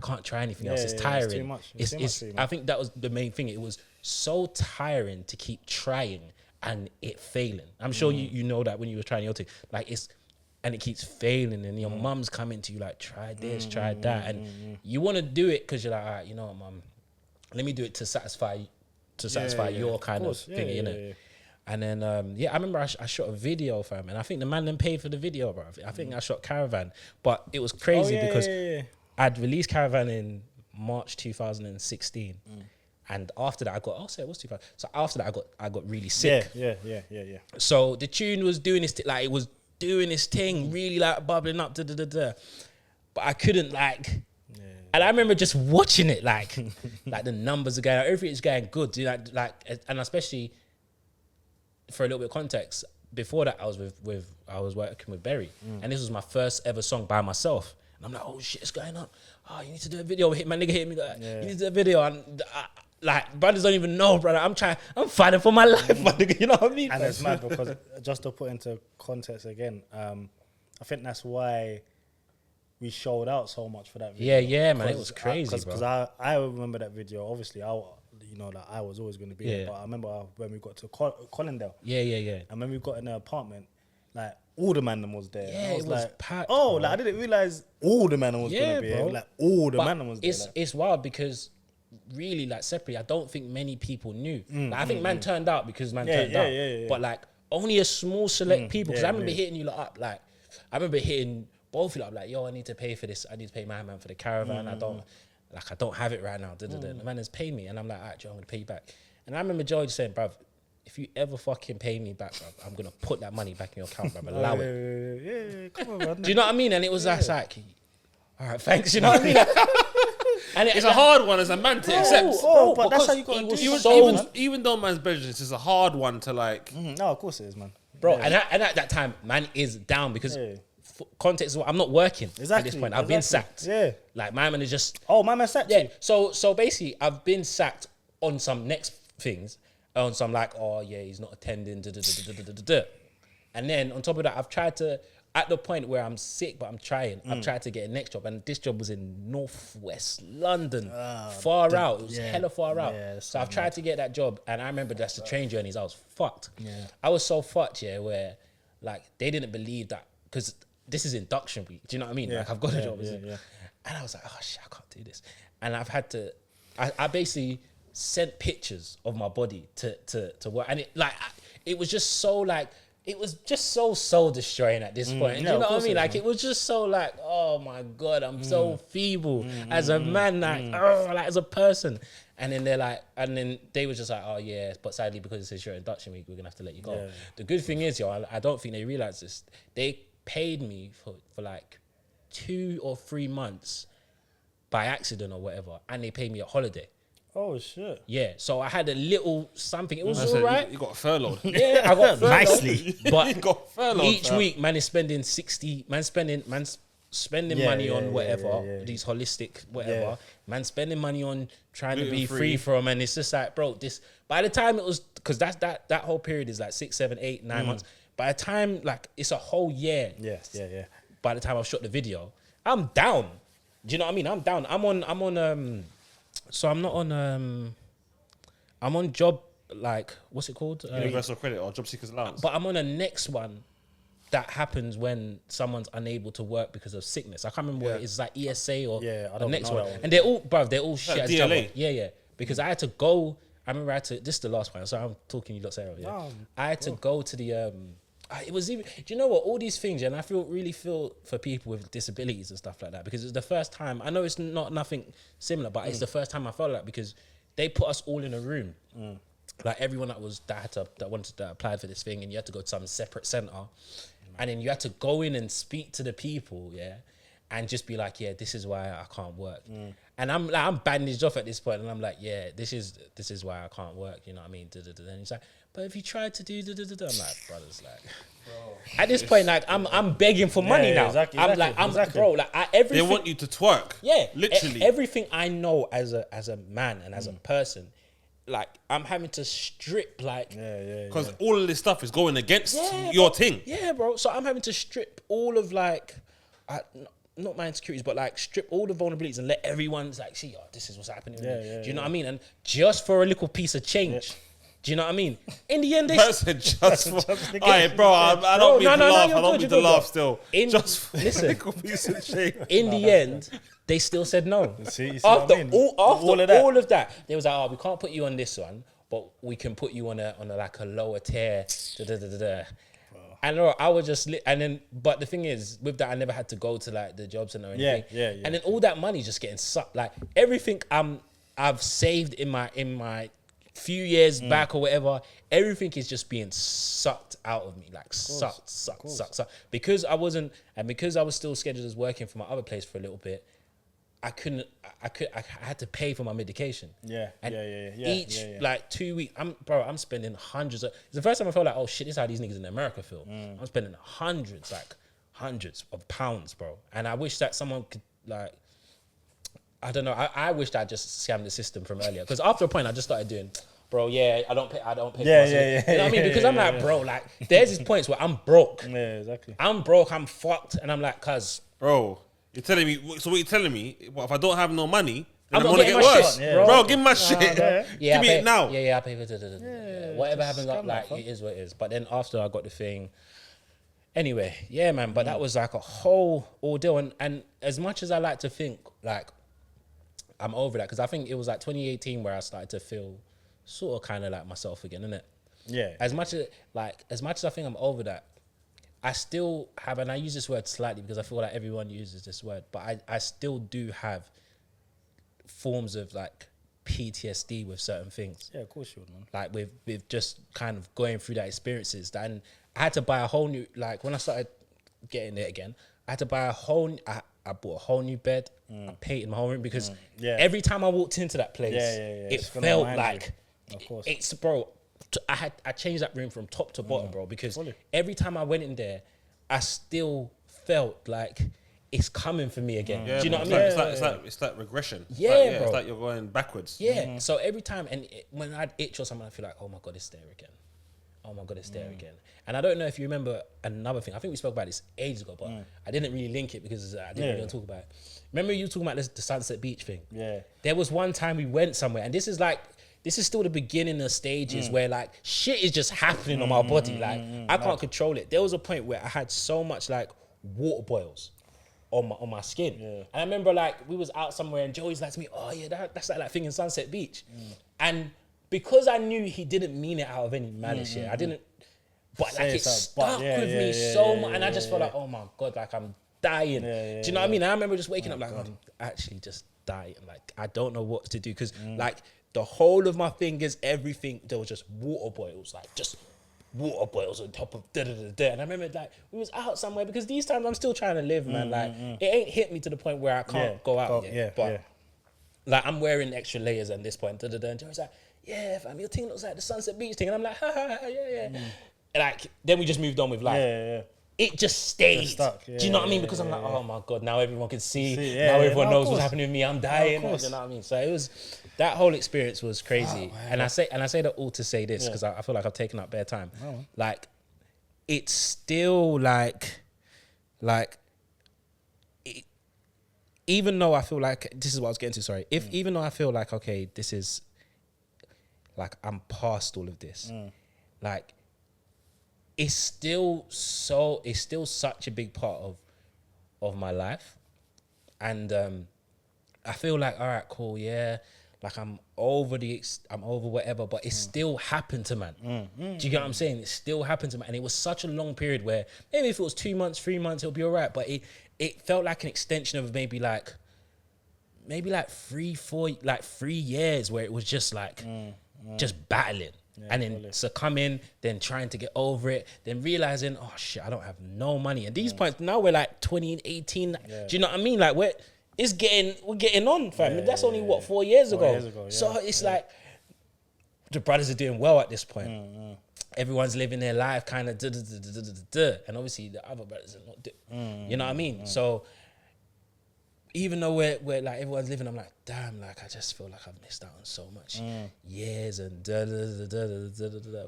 can't try anything else. It's tiring. It's too much. I think that was the main thing. It was so tiring to keep trying and it failing. I'm sure you know that when you were trying your thing, like and it keeps failing, and your mum's coming to you like, try this, try that, and you want to do it because you're like, all right, you know what, mum, let me do it to satisfy your kind of thing, you know. And then I remember I shot a video, fam, and I think the man then paid for the video, bro. I think I shot Caravan, but it was crazy because I'd released Caravan in March 2016. And after that, it was 2000. So after that, I got really sick. Yeah. So the tune was doing this, like it was doing this thing, really like bubbling up, but I couldn't like. And I remember just watching it, like the numbers are going, everything's going good, dude. Like, and especially for a little bit of context, before that, I was working with Berry, and this was my first ever song by myself. And I'm like, oh shit, it's going on. Oh, you need to do a video. My nigga hit me like, you need to do a video, and like brothers don't even know, brother. I'm fighting for my life, my nigga. You know what I mean? And it's mad because just to put into context again, I think that's why we showed out so much for that video. Yeah, man, it was crazy, bro. Because I remember that video. Obviously, I was always going to be there. But I remember when we got to Collindale. Yeah. And when we got in the apartment, like all the man was there. Yeah, it was like, packed. Oh, like I didn't realize all the man was going to be there. Like all the man was there. It's wild because really, like separately, I don't think many people knew. I think man turned out because man turned out. Yeah. But like only a small select people. Because I remember hitting you up. Like I remember hitting both of you up. Like, yo, I need to pay for this. I need to pay my man for the Caravan. I don't have it right now. The man has paid me, and I'm like, all right, Joe, I'm gonna pay you back. And I remember Joe just saying, bruv, if you ever fucking pay me back, bruv, I'm gonna put that money back in your account, bruv. Allow it. Yeah, come on, man. Do you know what I mean? And it was like, all right, thanks. You know what I mean? And it's a hard one as a man to accept. But that's how you got to do it. Even though man's business is a hard one to like. No, of course it is, man. Bro, and at that time, man is down because context is I'm not working at Exactly, this point. I've been sacked. Yeah. Like my man is just Oh, my man sacked you. So basically, I've been sacked on some next things, on some like, oh yeah, he's not attending, and then on top of that, I've tried to, at the point where I'm sick, but I'm trying. I've tried to get a next job, and this job was in northwest London, far out. It was hella far out. Yeah, so I've tried to get that job, and I remember that's the train journeys. I was fucked. Yeah. I was so fucked, where like they didn't believe that, because this is induction week. Do you know what I mean? Yeah. Like I've got a job, yeah. and I was like, oh shit, I can't do this, and I've had to. I basically sent pictures of my body to work, and it was just so like. It was just so soul destroying at this point. And Yeah, you know of what I course mean? it is, Like, it was just so like, oh my God, I'm so feeble as a man, like as a person. And then they're like, and then they were just like, oh yeah, but sadly, because it's your induction week, we're gonna have to let you go. Yeah. The good thing is, I don't think they realize this. They paid me for like 2 or 3 months by accident or whatever, and they paid me a holiday. Oh shit. Yeah, so I had a little something. It was I all said, right. You got furloughed. Yeah, I got furloughed. Nicely. But You got furloughed, each fam. week, man is spending 60. Man's spending Yeah, money yeah, on yeah, whatever, yeah. these holistic whatever. Yeah. Man spending money on trying to be Gluten-free. free from, and it's just like, bro, this. By the time it was, because that whole period is like 6, 7, 8, 9 months. By the time like it's a whole year. Yeah. By the time I've shot the video, I'm down. Do you know what I mean? I'm down. I'm on. So I'm not on. I'm on job, like, what's it called? Universal credit or job seekers allowance. But I'm on a next one that happens when someone's unable to work because of sickness. I can't remember what it is. It's like ESA or Yeah, I the don't next know one. that one. And they're all shit as DLA. Java. Yeah. Because I had to go. I remember this is the last one. So I'm talking you lot, Sarah. Yeah. I had to go to the. It was even. Do you know what? All these things, and I really feel for people with disabilities and stuff like that, because it's the first time. I know it's not nothing similar, but it's the first time I felt like, because they put us all in a room, like everyone that wanted to apply for this thing, and you had to go to some separate center, and then you had to go in and speak to the people, and just be like, yeah, this is why I can't work, and I'm bandaged off at this point, and I'm like, yeah, this is why I can't work, you know what I mean? And he's like, but if you tried to do, I'm like, brothers, like, at this point, like, I'm begging for money now. Exactly, Bro, like, everything. They want you to twerk. Yeah, Literally. everything I know as a man and as a person, like, I'm having to strip, like, Because all of this stuff is going against your thing. yeah, bro. So I'm having to strip all of, like, not my insecurities, but like strip all the vulnerabilities and let everyone's like, see, this is what's happening. Do you know what I mean? And just for a little piece of change. Do you know what I mean? In the end, they Person just for... Alright, bro, I don't mean to laugh. I don't mean to laugh still. Just for a listen, little piece of shit. in the end, they still said no. See After what I mean? all of that, they was like, oh, we can't put you on this one, but we can put you on a like a lower tier. And I was just, and then, but the thing is, with that, I never had to go to like the job center or anything. Yeah. And then all that money just getting sucked. Like everything I've saved in my few years back or whatever, everything is just being sucked out of me. Like sucked. Because I was still scheduled as working for my other place for a little bit. I had to pay for my medication. Each like 2 weeks, I'm spending hundreds of, it's the first time I felt like, oh shit, this is how these niggas in America feel. I'm spending hundreds of pounds, bro. And I wish that someone could, like, I don't know, I wish that I just scammed the system from earlier. Because after a point I just started doing, bro, I don't pay for my You know what I mean? Because I'm like, bro, like, there's these points where I'm broke. Yeah, exactly. I'm broke, I'm fucked, and I'm like, cuz, Bro, you're telling me, so what you're telling me, what, if I don't have no money, I'm then I'm not gonna get getting my worse? shit, bro. Bro, give me my shit. Give me it now. Yeah, I pay for whatever happens, like, it is what it is. But then after I got the thing, anyway, yeah, man, but that was like a whole ordeal. And as much as I like to think, like, I'm over that, because I think it was like 2018 where I started to feel sort of kind of like myself again, innit? Yeah. As much as I think I'm over that, I still have, and I use this word slightly because I feel like everyone uses this word, but I still do have forms of like PTSD with certain things. Yeah, of course you would, man. Like with just kind of going through that experiences. And I had to buy a whole new, like when I started getting it again, I had to buy I bought a whole new bed. I painted my whole room because every time I walked into that place, it felt like, of course. It's, bro, I changed that room from top to bottom, bro, because every time I went in there, I still felt like it's coming for me again. Yeah, do you know man, what I mean? It's like regression. Yeah, bro. It's like you're going backwards. Yeah. So every time, when I'd itch or something, I feel like, oh my God, it's there again. Oh my God, it's there again. And I don't know if you remember another thing. I think we spoke about this ages ago, but I didn't really link it because I didn't really talk about it. Remember you talking about the Sunset Beach thing? Yeah. There was one time we went somewhere, and this is still the beginning of stages where like shit is just happening on my body. Like I can't control it. There was a point where I had so much like water boils on my skin. Yeah. And I remember like we was out somewhere and Joey's like to me, oh yeah, that's like that thing in Sunset Beach. And because I knew he didn't mean it out of any malice, I didn't, but like it stuck with me so much, and I just felt like, oh my God, like I'm dying. Do you know what I mean? And I remember just waking up like, I'm actually just dying. Like I don't know what to do because like the whole of my fingers, everything, there was just water boils, like just water boils on top of da-da-da-da. And I remember like we was out somewhere because these times I'm still trying to live, man. Like it ain't hit me to the point where I can't go out yet. But like I'm wearing extra layers at this point. Da-da-da. And Joey's like, yeah, fam, your thing looks like the Sunset Beach thing. And I'm like, ha, ha, ha, yeah. And like, then we just moved on with life. It just stayed. Stuck. Do you know what I mean? Because I'm like, oh my God, now everyone can see. Now everyone knows what's happening with me. I'm dying. You know what I mean? So it was, that whole experience was crazy. And I say that all to say this, because I feel like I've taken up bare time. Like, it's still even though I feel like, this is what I was getting to, sorry. Even though I feel like, okay, this is, like, I'm past all of this. Like, it's still such a big part of my life. And I feel like, all right, cool, yeah. Like, I'm over whatever, but it still happened to man. Do you get what I'm saying? It still happened to man. And it was such a long period where maybe if it was 2 months, 3 months, it'll be all right. But it felt like an extension of maybe like 3 years where it was just like, just battling. And then succumbing, then trying to get over it, then realizing, oh shit, I don't have no money. And these points, now we're like 20 and 18. Do you know what I mean? Like we're getting on, fam. That's only 4 years ago. So it's like the brothers are doing well at this point. Everyone's living their life kind of and obviously the other brothers are not you know what I mean? So even though we're like everyone's living, I'm like, damn, like I just feel like I've missed out on so much years and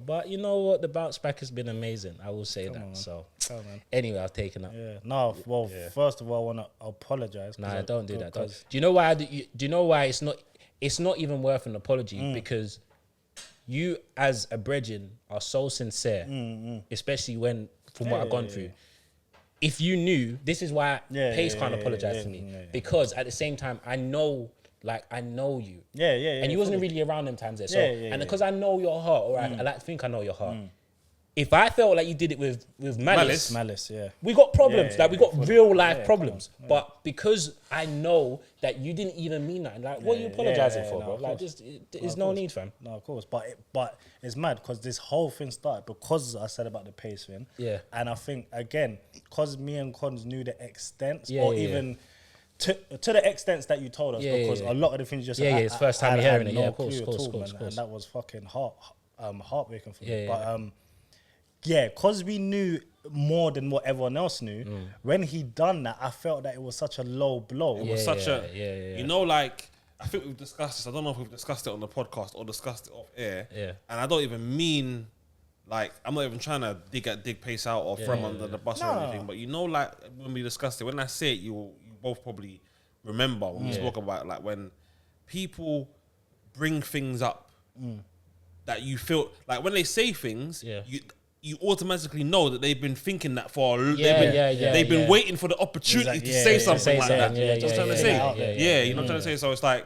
But you know what? The bounce back has been amazing. I will say that. So anyway, I've taken up. First of all, I want to apologize. Nah, don't do that. Do you know why? Do you know why it's not even worth an apology? Because you as a brethren are so sincere, especially from what I've gone through. If you knew, this is why Pace can't apologize to me. Because at the same time, I know you. And you wasn't really around them times there. So, and because I know your heart, or I like to think I know your heart. If I felt like you did it with malice, we got problems. We got real life problems. But because I know that you didn't even mean that, like, what are you apologizing for, bro? Like, there's no need, fam. No, of course. But it's mad because this whole thing started because I said about the Pace thing. Yeah. And I think, again, because me and Conz knew the extent, even to the extent that you told us, because a lot of the things you just said, it's first time you're hearing it. No Of course. And that was fucking heartbreaking for me. But because we knew more than what everyone else knew, when he done that, I felt that it was such a low blow. It was such a, you know, like, I think we've discussed this. I don't know if we've discussed it on the podcast or discussed it off air. And I don't even mean, like, I'm not even trying to dig Pace out or throw him under the bus or anything. But you know, like, when we discussed it, when I say it, you both probably remember when we spoke about, like, when people bring things up that you feel, like, when they say things, you automatically know that they've been thinking that for they've been waiting for the opportunity to say something like that. You know what I'm trying to say? You know what I'm trying to say? So it's like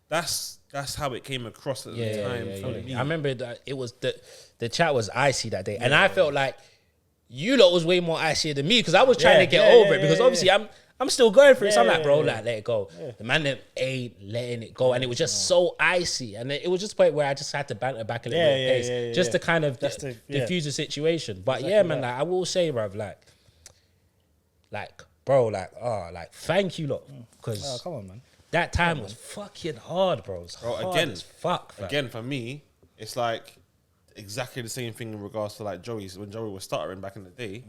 that's how it came across at the time for me. I remember that it was the chat was icy that day, and I felt like you lot was way more icy than me because I was trying to get over it because obviously I'm still going through it. So I'm like, bro, like, let it go. The man ain't letting it go. And it was just so icy. And it was just a point where I just had to banter back a little bit just to kind of diffuse the situation. But exactly man, like, I will say, bruv, thank you, lot. Because come on, man. That time was fucking hard, bro. It was hard as fuck, fam. Again, for me, it's like exactly the same thing in regards to, like, Joey's. When Joey was stuttering back in the day,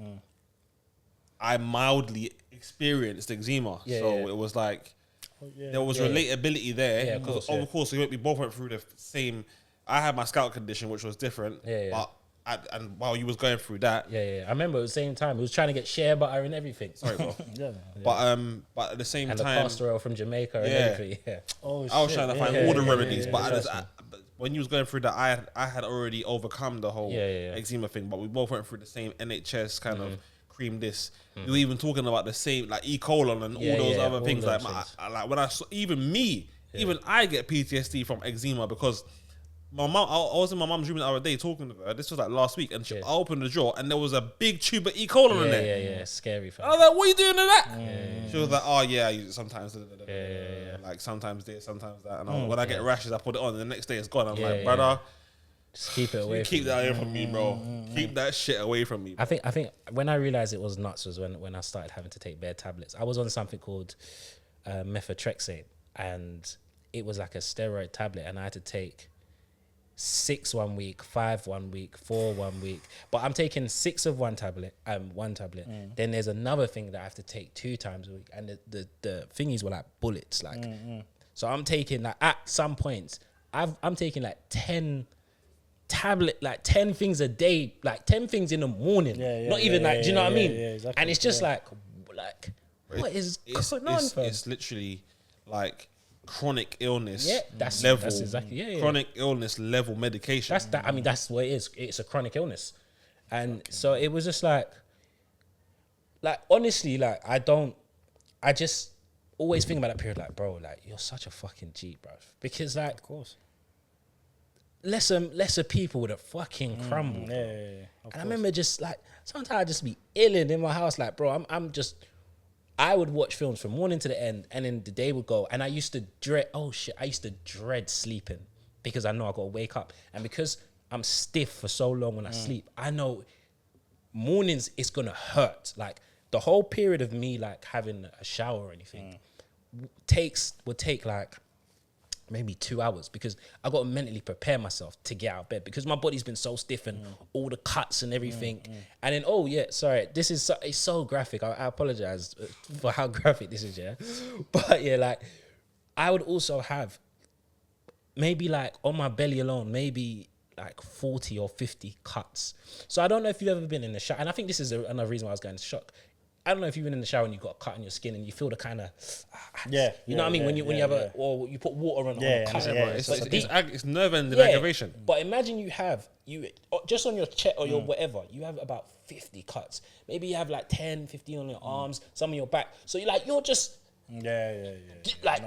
I mildly experienced eczema. It was like there was relatability there because of course we both went through the same. I had my scalp condition, which was different. But and while you was going through that, I remember at the same time, he was trying to get share butter and everything. Sorry, bro. But at the same and time, the pastor oil from Jamaica and everything. Oh, I was trying to find all the remedies, but when you was going through that, I had already overcome the whole eczema thing. But we both went through the same NHS kind of cream. We were even talking about the same like E. coli and all those other things. Like when I saw, even I get PTSD from eczema because. My mum, I was in my mum's room the other day talking to her. This was like last week, and I opened the drawer, and there was a big tube of E. coli in there. Yeah, scary. I was like, "What are you doing to that?" She was like, "Oh yeah, sometimes, like sometimes this, sometimes that." And when I get rashes, I put it on, and the next day it's gone. I'm like, brother, just keep it away. Keep that away from me, bro. Keep that shit away from me. I think when I realized it was nuts was when I started having to take bad tablets. I was on something called methotrexate, and it was like a steroid tablet, and I had to take 6 1 week, 5 1 week, 4 1 week. But I'm taking 6 of one tablet. Then there's another thing that I have to take 2 times a week. And the thingies were like bullets. Like so I'm taking like at some points, I'm taking like 10 things a day, like 10 things in the morning. Not even like, do you know what I mean? Exactly. And it's just like what is going on? It's literally like chronic illness that's exactly chronic illness level medication. That's what it is. It's a chronic illness. And so it was just like honestly, like I just always think about that period like, bro, like you're such a fucking G, bro, because like of course lesser people would have fucking crumbled. And I remember just like sometimes I just be illing in my house like, bro, I would watch films from morning to the end, and then the day would go, and I used to dread sleeping because I know I got to wake up. And because I'm stiff for so long when I sleep, I know mornings it's going to hurt. Like the whole period of me like having a shower or anything would take like maybe 2 hours because I got to mentally prepare myself to get out of bed because my body's been so stiff and all the cuts and everything. And then, sorry, this is it's so graphic. I apologize for how graphic this is, But yeah, like I would also have maybe like on my belly alone, maybe like 40 or 50 cuts. So I don't know if you've ever been in the shower. And I think this is another reason why I was going to shock. I don't know if you've been in the shower and you've got a cut on your skin and you feel the kind of, you know what I mean? When you have or you put water on a cut. It's nerve ending aggravation. But imagine you just on your chest or your whatever, you have about 50 cuts. Maybe you have like 10, 15 on your arms, some on your back. So you're just, like,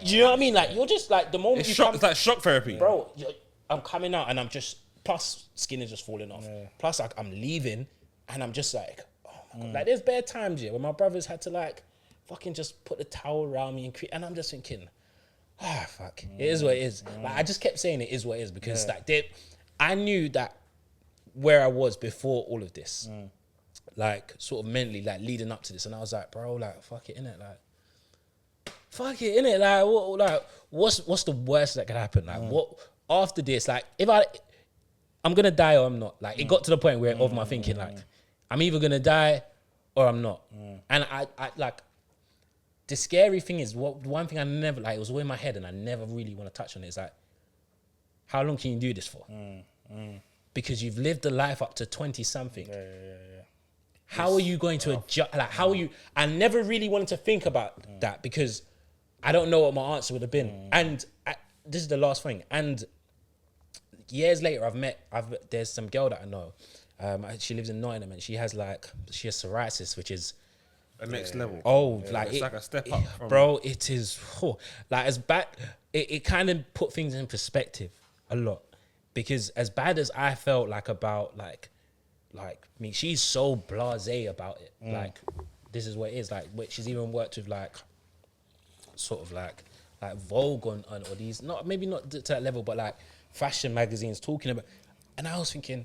you know what I mean? Like you're just like the moment it's like shock therapy. Bro, I'm coming out and I'm just, plus skin is just falling off. Plus I'm leaving and I'm just like, like there's bare times when my brothers had to like fucking just put the towel around me and I'm just thinking, fuck, it is what it is. Like I just kept saying it is what it is because like I knew that where I was before all of this, like sort of mentally like leading up to this, and I was like, bro, like fuck it, innit? Like fuck it, innit? Like what? Like what's the worst that could happen? Like what after this? Like if I'm gonna die or I'm not. Like it got to the point where of my thinking like. I'm either gonna die or I'm not. And I like the scary thing is one thing I never like, it was in my head and I never really want to touch on it. It's like, how long can you do this for? Because you've lived a life up to 20 something. How are you going to adjust? Like, how are you? I never really wanted to think about that because I don't know what my answer would have been. And this is the last thing. And years later, there's some girl that I know. She lives in Nottingham and she has psoriasis, which is the next level. Like it's like a step up, bro. It is like as bad. It kind of put things in perspective a lot because as bad as I felt like about like me, she's so blasé about it. Like this is what it is. Like she's even worked with like sort of like Vogue on or these maybe not to that level, but like fashion magazines talking about. And I was thinking,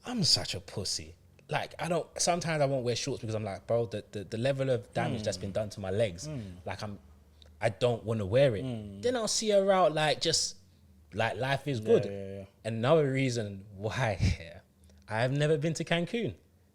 I'm such a pussy. Like sometimes I won't wear shorts because I'm like, bro, the level of damage that's been done to my legs, like I don't want to wear it. Then I'll see her out like just like life is good. Another reason why I have never been to Cancun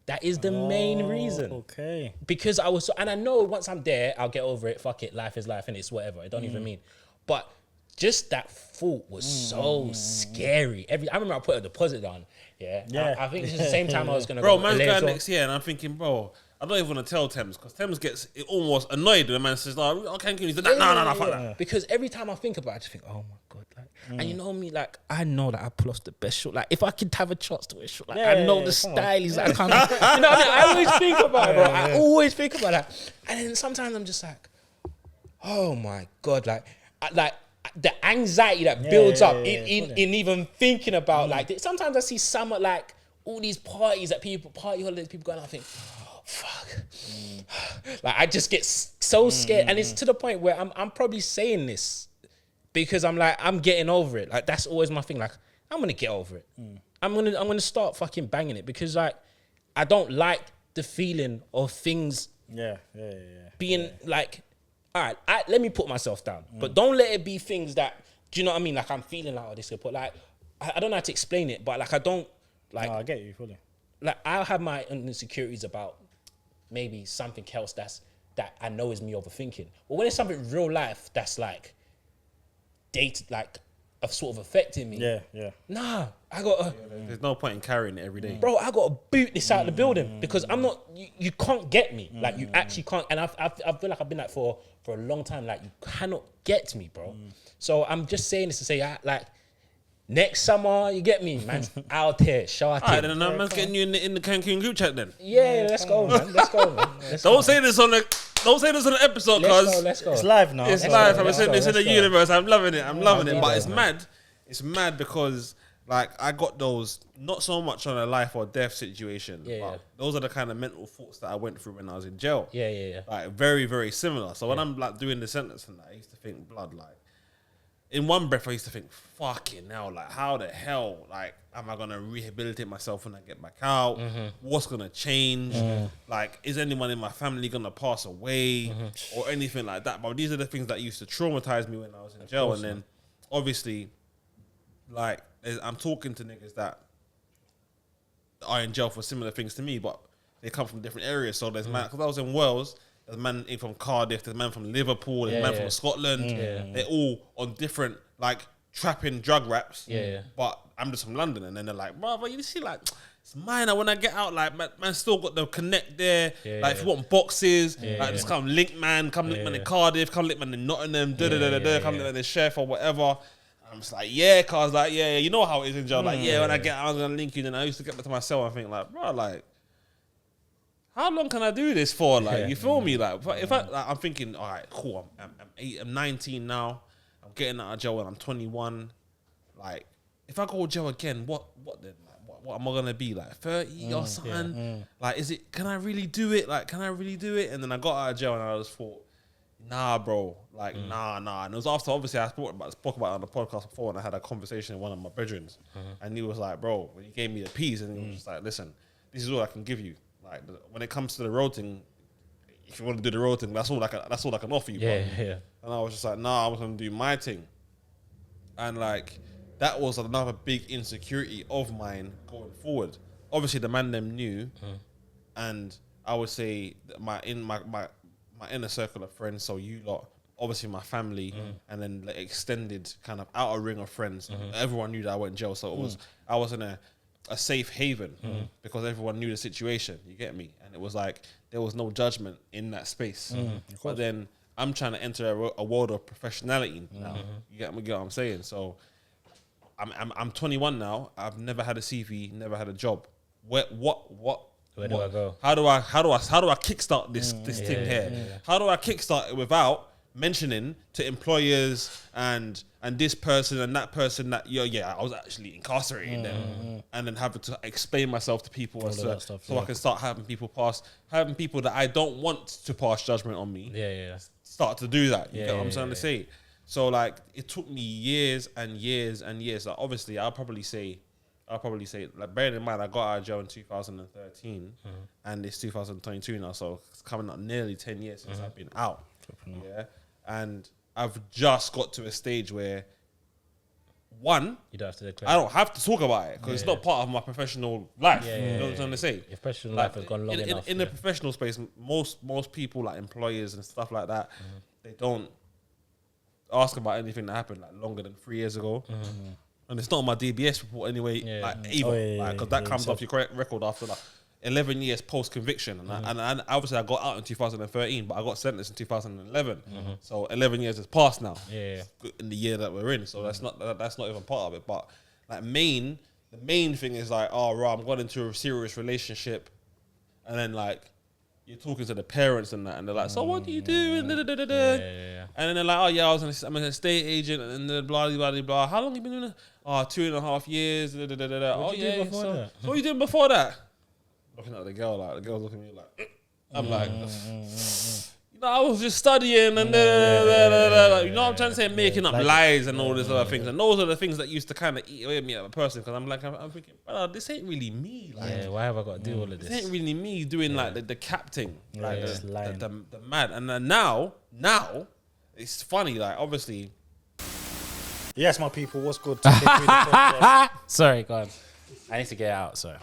That is the main reason. Okay. Because I was, and I know once I'm there, I'll get over it. Fuck it, life is life, and it's whatever. It don't even mean. But just that thought was so scary. I remember I put a deposit down. Yeah. I think it's the same time I was gonna. Bro, go man's going next year, and I'm thinking, bro, I don't even want to tell Temz because Temz gets almost annoyed when the man says, "No, okay, can you do that?" No, fuck that. Because every time I think about it, I just think, oh my god, like, and you know me, like, I know that I pull off the best shot. Like, if I could have a chance to wear a shot, like, I know the style is like, you know what I mean? I always think about it, bro. I always think about that, and then sometimes I'm just like, oh my god, like the anxiety that builds up in even thinking about like sometimes I see some like all these parties that party holidays people going out, I think, oh, fuck. Like I just get so scared, and it's to the point where I'm probably saying this because I'm like, I'm getting over it. Like that's always my thing. Like I'm gonna get over it. I'm gonna start fucking banging it because like I don't like the feeling of things being like, all right, let me put myself down, but don't let it be things that, do you know what I mean? Like I'm feeling like, oh, this could put like, I don't know how to explain it, but like I don't like. No, I get you fully. Like I'll have my insecurities about maybe something else that I know is me overthinking. But when it's something real life that's like dated, like of sort of affecting me. Nah, I got. There's no point in carrying it every day, bro. I got to boot this out of the building because I'm not. You can't get me. Like you actually can't. And I feel like I've been like for a long time. Like you cannot get me, bro. So I'm just saying this to say, like next summer, you get me, man. Out here, shout out. Alright, then man's getting you in the Cancun group chat then. Yeah, let's go, man. Let's go, man. Don't say this on the episode, cause let's go. It's live now. it's live. It's in the universe. I'm loving it. I'm loving it. But it's mad. It's mad because like I got those not so much on a life or death situation. But those are the kind of mental thoughts that I went through when I was in jail. Yeah. Like very, very similar. So when I'm like doing the sentence and that, I used to think blood like. In one breath, I used to think, fucking hell, like, how the hell, like, am I going to rehabilitate myself when I get back out? What's going to change? Like, is anyone in my family going to pass away or anything like that? But these are the things that used to traumatize me when I was in jail. And then, obviously, like, I'm talking to niggas that are in jail for similar things to me, but they come from different areas. So there's man, because I was in Wales, there's a man from Cardiff, there's a man from Liverpool, there's a man from Scotland. They're all on different, like, trapping drug raps. But I'm just from London. And then they're like, brother, you see, like, it's minor when I get out. Like, man still got the connect there. Like, if you want boxes, like, just come link man in Cardiff, come link man in Nottingham, come link man in Chef or whatever. I'm just like, cause like, you know how it is in jail. Like, when I get out, I'm gonna link you. Then I used to get back to myself and think, like, bro, like, how long can I do this for? Like, you feel me? Like, if I'm thinking, all right, cool. I'm 19 now. I'm getting out of jail when I'm 21. Like, if I go to jail again, what then? Like, what am I gonna be? Like 30 or something? Like, can I really do it? Like, can I really do it? And then I got out of jail and I just thought, nah, bro. Like, nah. And it was after, obviously, I spoke about it on the podcast before, and I had a conversation with one of my brethren, and he was like, bro, when he gave me the piece, and he was just like, listen, this is all I can give you. Like, when it comes to the road thing, if you want to do the road thing, that's all I can offer you. And I was just like, nah, I was gonna do my thing. And like, that was another big insecurity of mine going forward. Obviously, the man them knew, and I would say that my inner circle of friends, so you lot, obviously my family, and then the extended kind of outer ring of friends. Everyone knew that I went in jail, so I was in a safe haven because everyone knew the situation. You get me? And it was like there was no judgment in that space. But then I'm trying to enter a world of professionality now. You get what I'm saying? So I'm 21 now. I've never had a CV, never had a job. Where do I go? How do I kickstart this thing here? How do I kickstart it without mentioning to employers and this person and that person that I was actually incarcerated then, and then having to explain myself to people I can start having people that I don't want to pass judgment on me. Start to do that. You get what I'm trying to say? So like it took me years and years and years. Like obviously I'll probably say like bearing in mind I got out of jail in 2013 and it's 2022 now, so it's coming up nearly 10 years since I've been out. And I've just got to a stage where one, You don't have to declare. I don't have to talk about it because it's not part of my professional life. You know what I'm trying to say? Your professional life has gone long enough. In the professional space, most people, like employers and stuff like that, they don't ask about anything that happened like longer than 3 years ago. And it's not on my DBS report anyway, because that comes off your correct record after like 11 years post conviction, and obviously I got out in 2013, but I got sentenced in 2011. So 11 years has passed now. In the year that we're in, so that's not even part of it. But like the main thing is like, oh, right, I'm going into a serious relationship, and then like you're talking to the parents and that, and they're like, so what do you do? And and then they're like, oh yeah, I'm an estate agent, and then blah blah blah blah. How long have you been doing it? Oh, 2.5 years. Oh yeah. So what are you doing before that? Looking at the girl, like the girl's looking at me like, I'm like, you know, I was just studying and like, you know what I'm trying to say, making up lies and all these other things, and those are the things that used to kind of eat away at me as a person, because I'm like, I'm thinking, brother, this ain't really me. Like, why have I got to do all of this? This ain't really me doing like the capting, like the mad. And then now it's funny, like obviously. Yes, my people, what's good? Sorry, God, I need to get out. Sorry.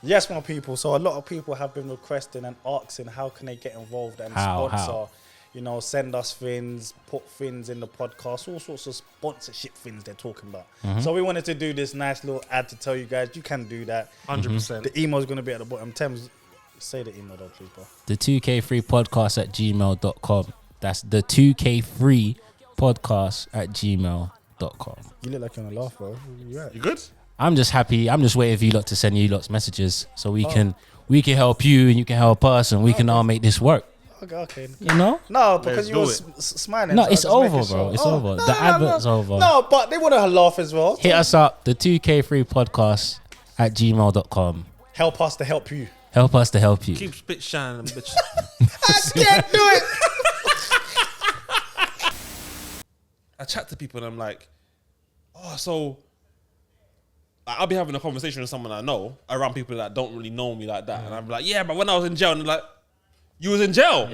Yes, my people. So a lot of people have been requesting and asking how can they get involved and sponsor. You know, send us things, put things in the podcast, all sorts of sponsorship things they're talking about. So we wanted to do this nice little ad to tell you guys you can do that. 100%. The email is going to be at the bottom. Temz, say the email though, please, bro. The 2K3 podcast at gmail.com. That's the 2K3 podcast at gmail.com. You look like you're going to laugh, bro. You good? I'm just happy. I'm just waiting for you lot to send you lots messages so we can help you and you can help us and we can all make this work. Okay. You know? No, because you were smiling. No, so it's over, bro. It's over. The advert's over. No, but they want to laugh as well. Hit us up, the 2K3 podcast at gmail.com. Help us to help you. Help us to help you. Keep spit shining, bitch. I can't do it. I chat to people and I'm like, oh, so I'll be having a conversation with someone I know around people that don't really know me like that. And I'm like, yeah, but when I was in jail, and they're like, you was in jail?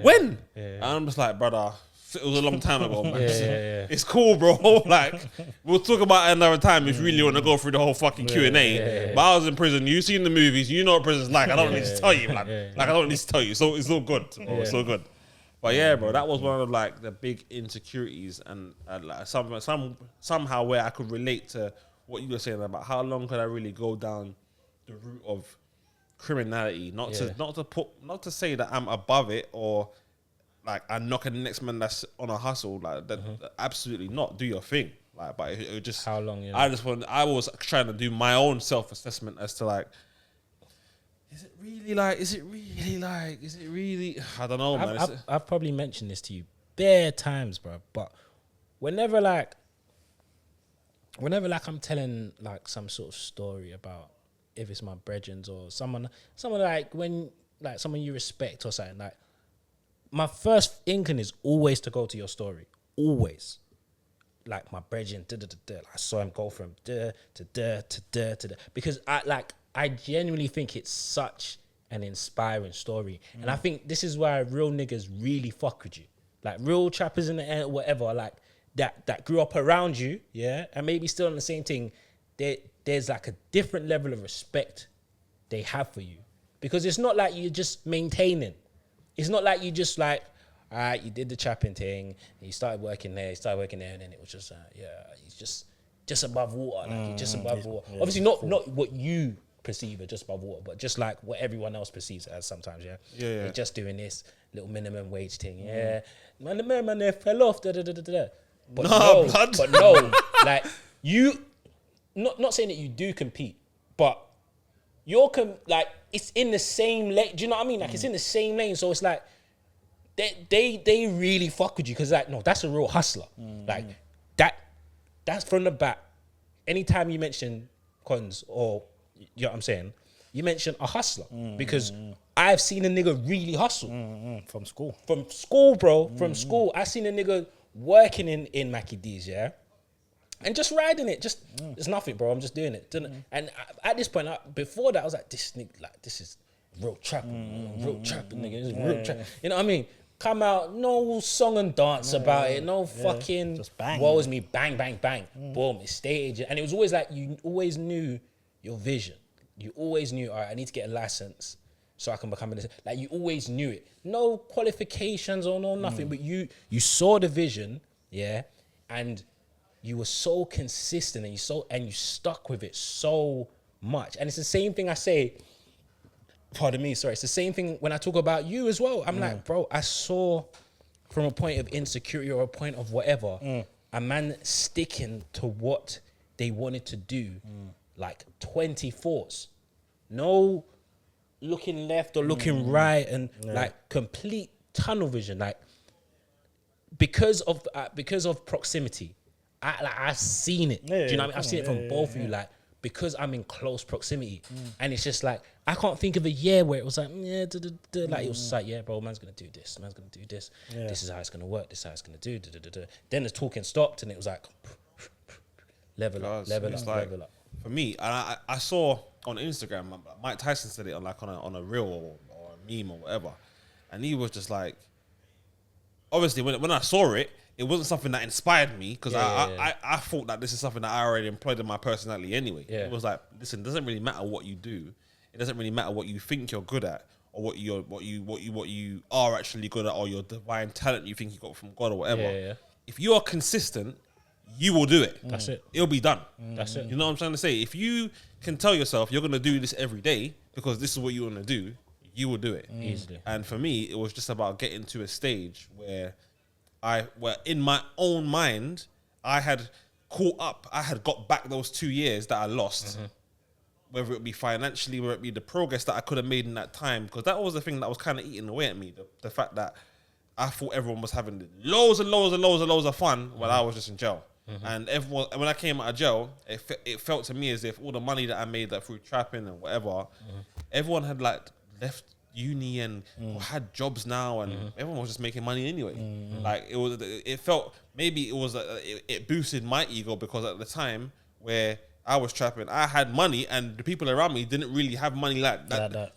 When? And I'm just like, brother, it was a long time ago, man. It's cool, bro. Like, we'll talk about it another time if you really want to go through the whole fucking Q&A. But I was in prison. You've seen the movies. You know what prison's like. I don't need to tell you, man. Like, I don't need to tell you. So it's all good. It's all good. But yeah, bro, that was one of like the big insecurities, and like somehow where I could relate to what you were saying about how long could I really go down the route of criminality, not to say that I'm above it or like I'm knocking the next man that's on a hustle, like that. Absolutely not. Do your thing, like. But it just how long? I was trying to do my own self-assessment as to like, is it really? I don't know, man. I've probably mentioned this to you bare times, bro. But whenever I'm telling like some sort of story about if it's my brethrens or someone like when like someone you respect or something, like my first inkling is always to go to your story. Always. Like my brethren, I saw him go from to because I genuinely think it's such an inspiring story. And I think this is why real niggas really fuck with you. Like real trappers in the air or whatever, like that grew up around you, yeah, and maybe still on the same thing, there's like a different level of respect they have for you. Because it's not like you're just maintaining. It's not like you just like, all right, you did the trapping thing, and you started working there, and then it was just, he's just above water. Like, you're just above water. Yeah, obviously not what you perceive as just above water, but just like what everyone else perceives as sometimes, yeah? They're just doing this little minimum wage thing, yeah. Man, the man there fell off, But no, like you, not saying that you do compete, but you're like it's in the same lane. Do you know what I mean? Like it's in the same lane, so it's like they really fuck with you because like no, that's a real hustler. Like that's from the back. Anytime you mention Conz or you know what I'm saying, you mention a hustler because I've seen a nigga really hustle from school, bro. From school, I seen a nigga working in Mackie D's, yeah, and just riding it. Just it's nothing, bro. I'm just doing it. And at this point, before that, I was like, this nigga, like this is real trapping, nigga. This is real trap. You know what I mean? come out, no song and dance about it, no fucking just bang. woe is me, bang, bang, bang, boom, estate agent. And it was always like, you always knew your vision. You always knew, all right, I need to get a license so I can become an, like, you always knew it. No qualifications or no nothing, but you saw the vision, yeah, and you were so consistent, and you stuck with it so much. And it's the same thing I say, pardon me, sorry, it's the same thing when I talk about you as well. I'm like, bro, I saw from a point of insecurity or a point of whatever, a man sticking to what they wanted to do, like 24s. No looking left or looking right, and like complete tunnel vision. Like, because of proximity, I've seen it. Do you know what I mean? I've seen it from both of you. Like, because I'm in close proximity, and it's just like, I can't think of a year where it was like, like, it was like, yeah, bro, man's gonna do this, man's gonna do this. This is how it's gonna work. This is how it's gonna do. Then the talking stopped, and it was like, level up. For me, and I saw on Instagram, Mike Tyson said it on a reel or a meme or whatever, and he was just like, obviously when I saw it, it wasn't something that inspired me, because I thought that this is something that I already employed in my personality anyway. It was like, listen, it doesn't really matter what you do. It doesn't really matter what you think you're good at, or what you are actually good at, or your divine talent you think you got from God or whatever. If you are consistent, you will do it. That's it. It'll be done. That's it. You know what I'm trying to say? If you can tell yourself you're going to do this every day because this is what you want to do, you will do it. Easily. And for me, it was just about getting to a stage where in my own mind, I had caught up. I had got back those 2 years that I lost, whether it be financially, whether it be the progress that I could have made in that time. Because that was the thing that was kind of eating away at me. The fact that I thought everyone was having loads of fun while I was just in jail. And everyone, when I came out of jail, it felt to me as if all the money that I made through trapping and whatever, everyone had like left uni and had jobs now, and everyone was just making money anyway. Like, it felt, maybe it was it boosted my ego, because at the time where I was trapping, I had money, and the people around me didn't really have money like that.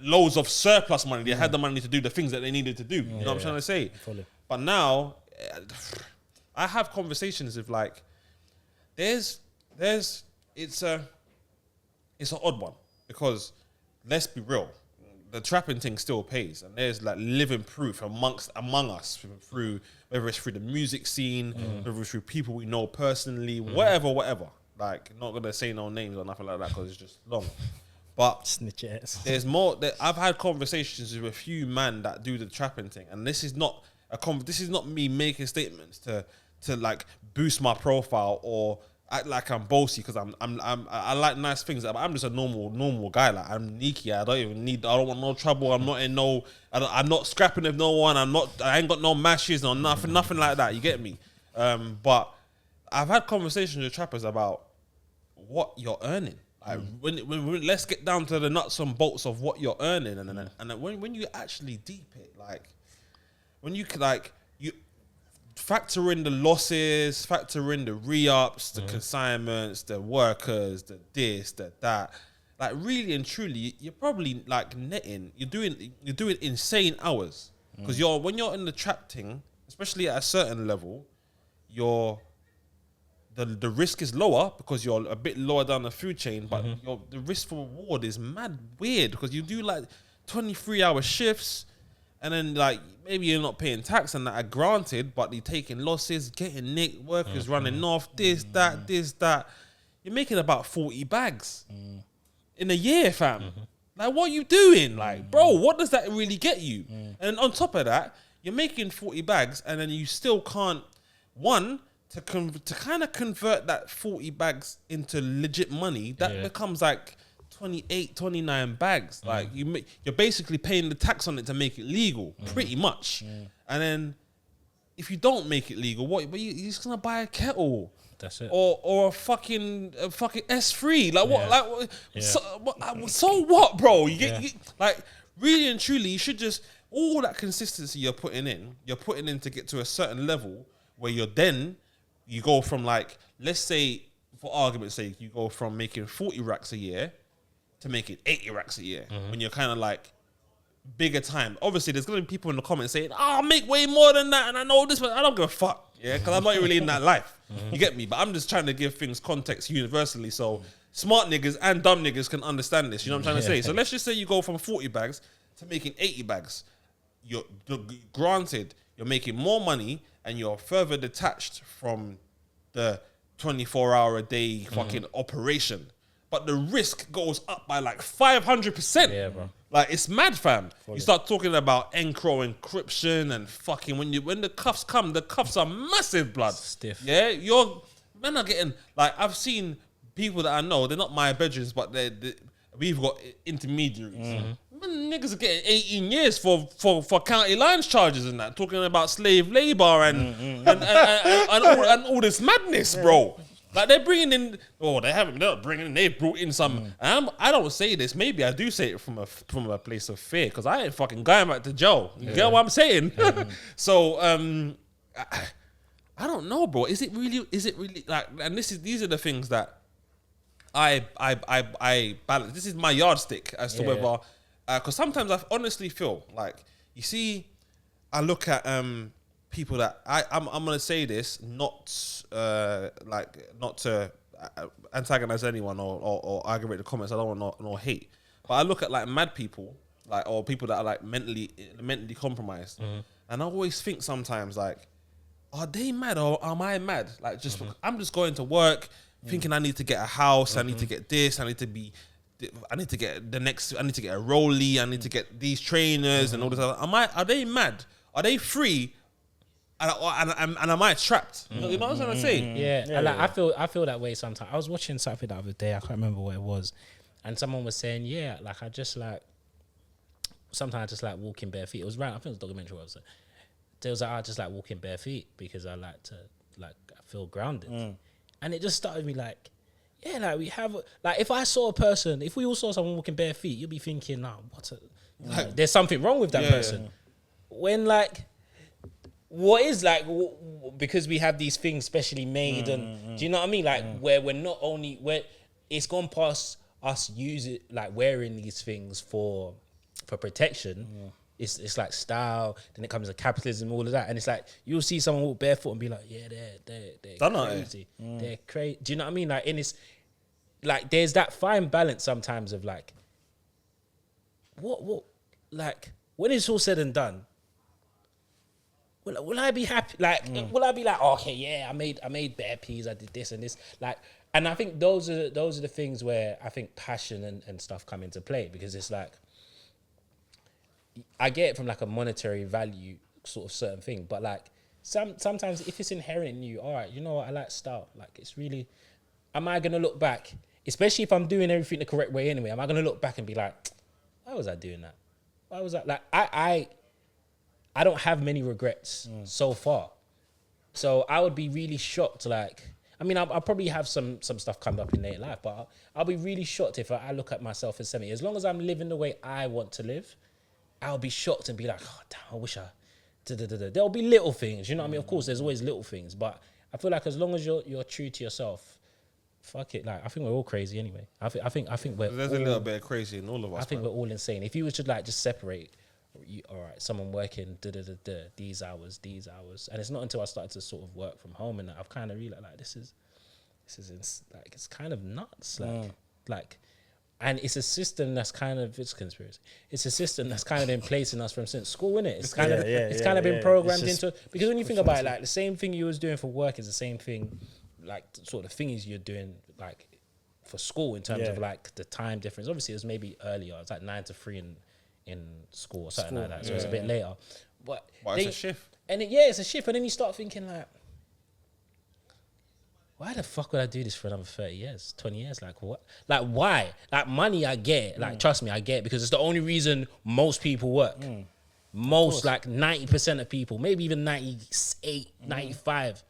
Loads of surplus money. They had the money to do the things that they needed to do. You know what I'm trying to say? Fully. But now, I have conversations with, like, it's an odd one, because let's be real, the trapping thing still pays, and there's like living proof among us, through whether it's through the music scene, whether it's through people we know personally, whatever. Like, not gonna say no names or nothing like that because it's just long. But snitch ass. There's more. I've had conversations with a few men that do the trapping thing, and this is not me making statements to like boost my profile or act like I'm bossy, because I like nice things. I'm just a normal guy. Like, I'm Niki. I don't want no trouble. I'm not scrapping with no one. I ain't got no mashes or nothing like that. You get me? But I've had conversations with trappers about what you're earning. Like, when let's get down to the nuts and bolts of what you're earning, and when you actually deep it, like, when you factor in the losses, factor in the re-ups, the consignments, the workers, the this, the that. Like, really and truly, you're probably like netting. You're doing insane hours, because when you're in the trap thing, especially at a certain level, the risk is lower because you're a bit lower down the food chain, but the risk for reward is mad weird, because you do like 23-hour shifts. And then, like, maybe you're not paying tax and that, granted, but you're taking losses, getting nicked, workers running off, this, that. You're making about 40 bags in a year, fam. Like, what are you doing? Like, bro, what does that really get you? And on top of that, you're making 40 bags, and then you still can't, to kind of convert that 40 bags into legit money, that becomes like 28, 29 bags. Like, you're basically paying the tax on it to make it legal, pretty much. And then if you don't make it legal, you're just gonna buy a kettle. That's it. Or a fucking S3. Like, what? Like, so what, bro? You like, really and truly, you should just, all that consistency you're putting in to get to a certain level where you go from, like, let's say, for argument's sake, you go from making 40 racks a year to making 80 racks a year, when you're kind of like bigger time. Obviously, there's gonna be people in the comments saying, "I make way more than that, and I know this," but I don't give a fuck. Yeah, because I'm not really in that life. You get me? But I'm just trying to give things context universally, so smart niggas and dumb niggas can understand this. You know what I'm trying to say? So let's just say you go from 40 bags to making 80 bags. You're granted, you're making more money and you're further detached from the 24-hour-a-day fucking operation. But the risk goes up by like 500%. Yeah, bro. Like, it's mad, fam. You start talking about encryption and fucking when the cuffs come, the cuffs are massive, blood. Stiff. Yeah, men are getting, like, I've seen people that I know, they're not my bedrooms, but we've got intermediaries. Man, niggas are getting 18 years for county lines charges and that, talking about slave labor and all this madness, bro. Like, they're bringing in, they've brought in some, and I don't say this, maybe I do say it from a place of fear, because I ain't fucking going back to jail. You get what I'm saying? So, I don't know, bro. Is it really like, and these are the things that I balance. This is my yardstick as to whether, because sometimes I honestly feel like, you see, I look at people that I'm gonna say this not to antagonize anyone or aggravate the comments. I don't want no hate, but I look at like mad people, like, or people that are like mentally compromised, and I always think sometimes, like, are they mad or am I mad? Like, just I'm just going to work thinking I need to get a house, I need to get this, I need to get the next, I need to get a rollie, I need to get these trainers and all this other. Are they mad? Are they free? And am I trapped? You know what I'm trying to say? Yeah. Like, I feel that way sometimes. I was watching something the other day, I can't remember what it was, and someone was saying, like, I just like, sometimes I just like walking bare feet. It was right, I think it was a documentary where it was like, I just like walking bare feet because I like to, like, feel grounded. And it just started me like, like, we have, like, if I saw a person, if we all saw someone walking bare feet, you'd be thinking, like, there's something wrong with that person. When, like, what is, like, because we have these things specially made, and do you know what I mean? Like, where we're not only, where it's gone past us like, wearing these things for protection. It's like style, then it comes to capitalism, all of that, and it's like you'll see someone walk barefoot and be like, they're crazy, they're crazy. Do you know what I mean? Like, and it's like there's that fine balance sometimes of like, what, like, when it's all said and done, will I be happy? Like, will I be like, okay, I made bare peas, I did this and this, like, and I think those are the things where I think passion and stuff come into play, because it's like, I get it from like a monetary value sort of certain thing, but like sometimes if it's inherent in you, all right, you know what, I like style. Like, it's really, am I gonna look back, especially if I'm doing everything the correct way anyway? Am I gonna look back and be like, why was I doing that? Why was that? Like, I don't have many regrets so far, so I would be really shocked. Like, I mean, I'll probably have some stuff come up in later life, but I'll be really shocked if I look at myself as 70. As long as I'm living the way I want to live, I'll be shocked and be like, oh, damn, I wish I... There'll be little things, you know what I mean? Of course, there's always little things, but I feel like as long as you're true to yourself, fuck it. Like, I think we're all crazy anyway. I think we're... There's a little bit of crazy in all of us. I think we're all insane. If you were to, like, just separate, all right, someone working these hours, and it's not until I started to sort of work from home and I've kind of realized, like, this is like, it's kind of nuts. Like... And it's a system that's kind of, it's conspiracy. It's a system that's kind of been placing us from since school, innit? It's kind of been programmed into, because when you think about it, like, the same thing you was doing for work is the same thing, like, sort of things you're doing, like, for school in terms of, like, the time difference. Obviously, it was maybe earlier. It's like 9 to 3 in school or something like that. So it's a bit later. But it's a shift. And it's a shift. And then you start thinking, like, why the fuck would I do this for another 30 years, 20 years? Like, what? Like, why? Like, money, I get. Like, trust me, I get, because it's the only reason most people work. Most, like, 90% of people, maybe even 98, 95.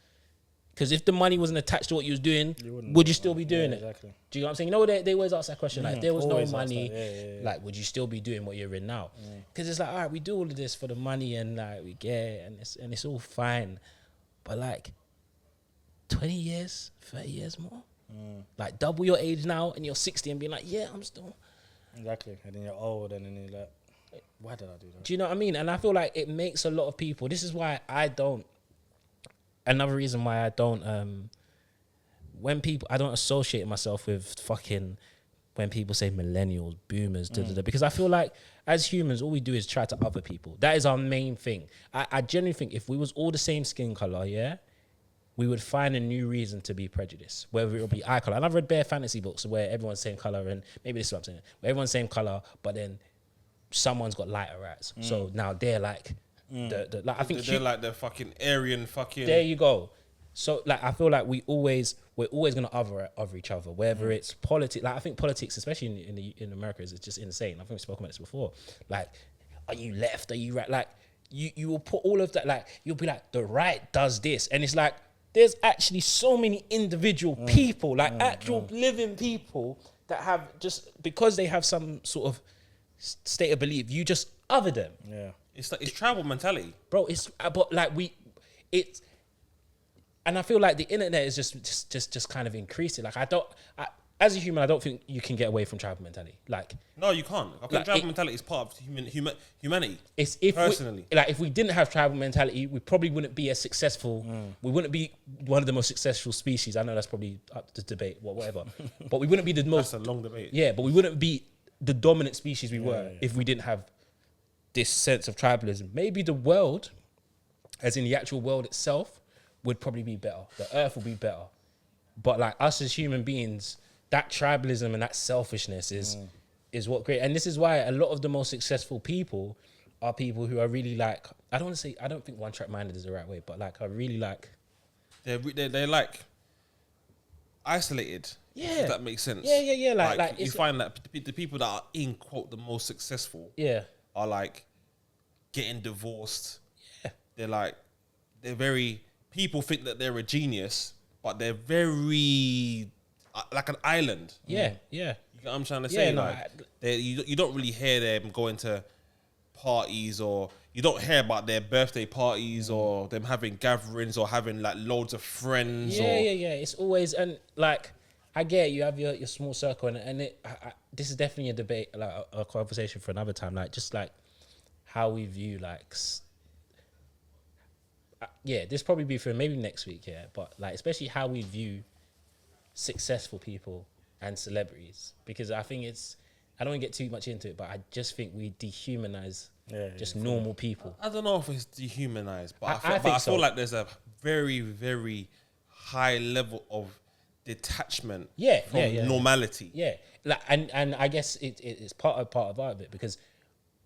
Because if the money wasn't attached to what you was doing, would you still be doing it? Exactly. Do you know what I'm saying? You know, they always ask that question, like, if there was no money, like, would you still be doing what you're in now? Because it's like, all right, we do all of this for the money, and, like, we get it, and it's all fine. But, like, 20 years, 30 years more. Like, double your age now and you're 60 and being like, I'm still... Exactly. And then you're old and then you're like... Why did I do that? Do you know what I mean? And I feel like it makes a lot of people. This is why I don't. Another reason why I don't. When people, I don't associate myself with fucking. When people say millennials, boomers, because I feel like as humans, all we do is try to other people. That is our main thing. I genuinely think if we was all the same skin color, yeah, we would find a new reason to be prejudiced, whether it will be eye color. And I've read bare fantasy books where everyone's same color, and maybe this is what I'm saying, where everyone's same color, but then someone's got lighter eyes. So now they're like, like I think they're like the fucking Aryan fucking. There you go. So like I feel like we're always gonna other each other, whether it's politics. Like I think politics, especially in America, is just insane. I think we've spoken about this before. Like, are you left? Are you right? Like you will put all of that. Like you'll be like, the right does this, and it's like there's actually so many individual people, like actual living people that have just because they have some sort of state of belief, you just other them. Yeah, it's like it's tribal mentality, bro. It's but like it's. And I feel like the internet is just kind of increasing. Like as a human, I don't think you can get away from tribal mentality. Like no, you can't. I think tribal mentality is part of humanity. It's if personally, if we didn't have tribal mentality, we probably wouldn't be as successful. We wouldn't be one of the most successful species. I know that's probably up to debate, whatever. But we wouldn't be the most. That's a long debate. Yeah, but we wouldn't be the dominant species we were if we didn't have this sense of tribalism. Maybe the world, as in the actual world itself, would probably be better. The earth will be better. But like us as human beings, that tribalism and that selfishness is what great. And this is why a lot of the most successful people are people who are really like, I don't think one track minded is the right way, but like are really like they're like isolated. Yeah. If that makes sense. Yeah. Like you find that the people that are in quote the most successful are like getting divorced. Yeah. They're very people think that they're a genius, but they're very like an island. Yeah. You get what I'm trying to say? No, like you don't really hear them going to parties, or you don't hear about their birthday parties or them having gatherings or having like loads of friends. Yeah. It's always, and like I get you have your small circle, and this is definitely a debate, like a conversation for another time. Like just like how we view like. This probably be for maybe next week, but like especially how we view successful people and celebrities, because I think I don't want to get too much into it, but I just think we dehumanize normal people. I don't know if it's dehumanized, but I feel like there's a very, very high level of detachment from normality. Yeah, like and I guess it's part of it, because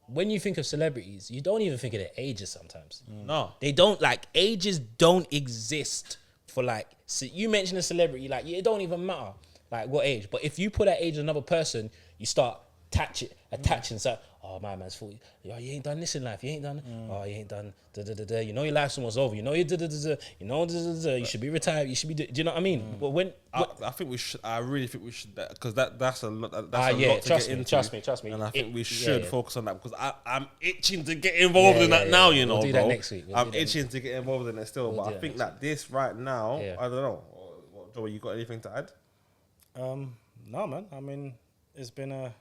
when you think of celebrities, you don't even think of their ages sometimes. No. They don't, like, ages don't exist for, like, so you mention a celebrity, like, it don't even matter, like, what age. But if you put that age of another person, you start attaching. So, oh, my man's 40. Oh, you ain't done this in life. You ain't done. Oh, you ain't done. You know your life's almost over. You know you You know you should be retired. You should be. Do you know what I mean? But I think we should. I really think we should, because that's a lot. That's a lot to get into. Trust me. And I think we should focus on that, because I'm itching to get involved in that now. You know, we'll do that next week. I'm itching to get involved in it still, but I think that this right now, I don't know. Joey, you got anything to add? No, man. I mean, it's been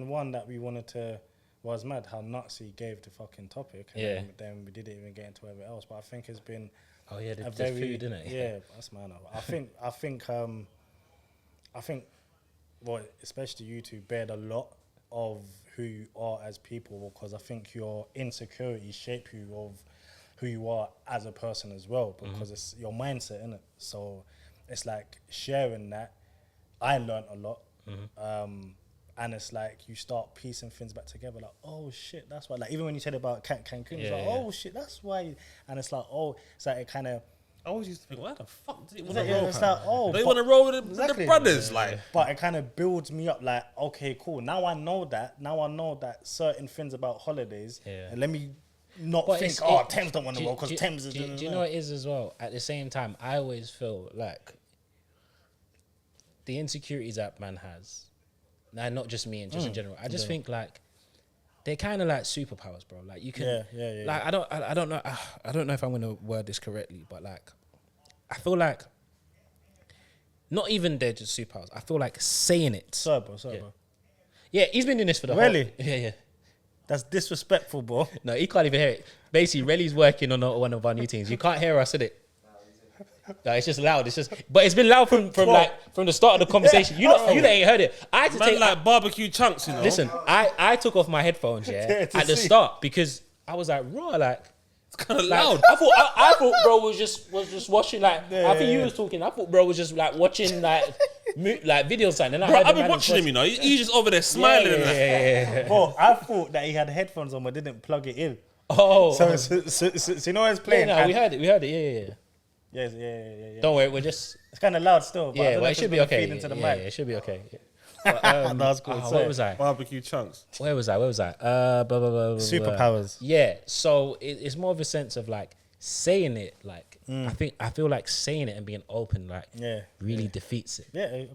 one that we wanted to. Was mad how nuts he gave the fucking topic. And then we didn't even get into everything else. But I think it's been the food, didn't it? Yeah, that's man. I think well, especially you two bared a lot of who you are as people, because I think your insecurities shape you of who you are as a person as well, because it's your mindset, isn't it? So it's like sharing that. I learned a lot. And it's like you start piecing things back together, like, oh shit, that's why. Like even when you said about Cancun, it's like, oh shit, that's why. And it's like, oh, it's like it kind of. I always used to think, why the fuck did he want to roll? It's like, oh, they want to roll with the brothers, like. But it kind of builds me up, like, okay, cool. Now I know that. Now I know that certain things about holidays. And let me not think, Temz don't want to roll because Temz is. Do you know what it is as well? At the same time, I always feel like the Insecurities app man has. Nah, not just me and just in general. I just think like they're kind of like superpowers, bro. Like you can, like I don't know if I'm gonna word this correctly, but like I feel like not even they're just superpowers. I feel like saying it. Sorry, bro. Yeah, he's been doing this for the really. Whole, yeah. That's disrespectful, bro. No, he can't even hear it. Basically, Relly's working on one of our new teams. You can't hear us, is it? No, it's just loud. It's just, but it's been loud from the start of the conversation. You ain't heard it. I had to take like barbecue chunks, you know. Listen, I took off my headphones at the start because I was like, raw, like it's kind of loud. I thought bro was just watching I think you was talking. I thought bro was just like watching like videos and then I've been watching him, you know. He's just over there smiling. Yeah. Bro, I thought that he had headphones on but didn't plug it in. Oh, so you know, it's playing. Yeah, we heard it. Yeah. Don't worry, it's kind of loud still. But but it should be okay. Into the mic. It should be okay. But, that's cool. What was I? Barbecue chunks. Where was I? Superpowers. Yeah. So it's more of a sense of like saying it. Like I feel like saying it and being open really defeats it. Yeah.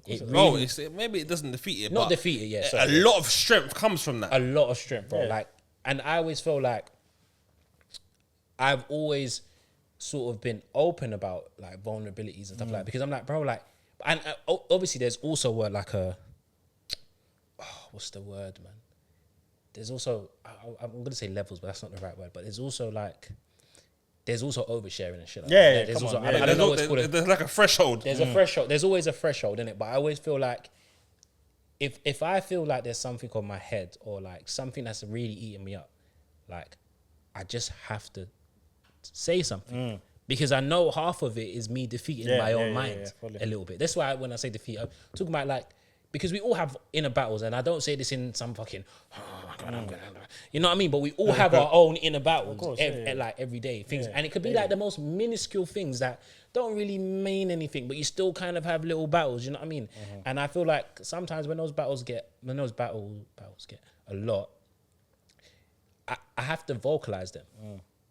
Maybe it doesn't defeat it. Not defeat it. Yeah. A lot of strength comes from that. A lot of strength, bro. Yeah. Like, and I always feel like I've always sort of been open about like vulnerabilities and stuff like that because I'm like, bro, like, and obviously there's also what's the word, man? There's also I'm gonna say levels, but that's not the right word. But there's also oversharing and shit. Like that. There's also, I don't know what's called. There's like a threshold. There's a threshold. There's always a threshold in it. But I always feel like if I feel like there's something on my head or like something that's really eating me up, like I just have to say something because I know half of it is me defeating my own mind a little bit. That's why when I say defeat, I'm talking about like, because we all have inner battles, and I don't say this in some fucking, you know what I mean? But we all have our own inner battles, like everyday things, and it could be like the most minuscule things that don't really mean anything, but you still kind of have little battles. You know what I mean? And I feel like sometimes when those battles get a lot, I have to vocalize them.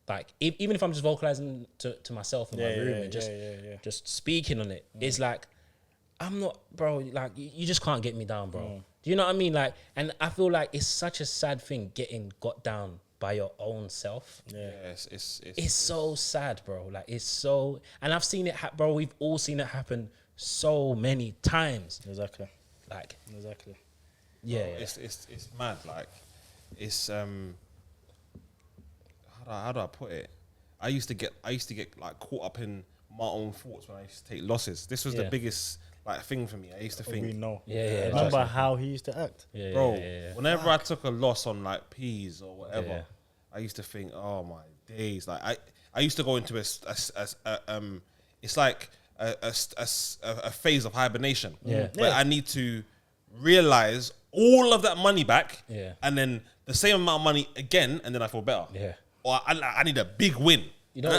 Like even if I'm just vocalizing to myself in my room and just speaking on it, it's like I'm not, bro. Like you just can't get me down, bro. Do you know what I mean? Like, and I feel like it's such a sad thing getting got down by your own self. Yeah, it's so sad, bro. Like it's so, and I've seen it, bro. We've all seen it happen so many times. Exactly. Yeah. It's mad. Like it's How do I put it? I used to get like caught up in my own thoughts when I used to take losses. This was the biggest like thing for me. I used to think. We know. Yeah. Remember how he used to act, bro. Whenever I took a loss on like peas or whatever, I used to think, oh my days. Like I used to go into it's like a phase of hibernation. Where I need to realize all of that money back. And then the same amount of money again, and then I feel better. Or I need a big win. You know,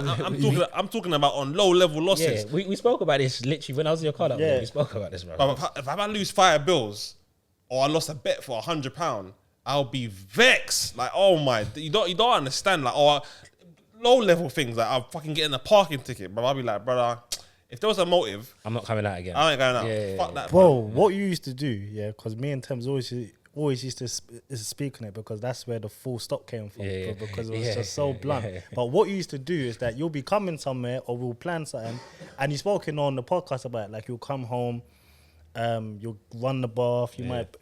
I'm talking about on low level losses. Yeah, we spoke about this literally when I was in your car. We spoke about this, bro. But if I lose $5 or I lost a bet for £100, I'll be vexed. Like, oh my, you don't understand. Like, low level things. Like, I'll fucking getting a parking ticket, but I'll be like, brother, if there was a motive, I'm not coming out again. I ain't going out. Fuck that, bro. What you used to do, because me and Temz always used to speak on it because that's where the full stop came from because it was just so blunt. But what you used to do is that you'll be coming somewhere or we'll plan something, and you've spoken on the podcast about it, like you'll come home, you'll run the bath, you might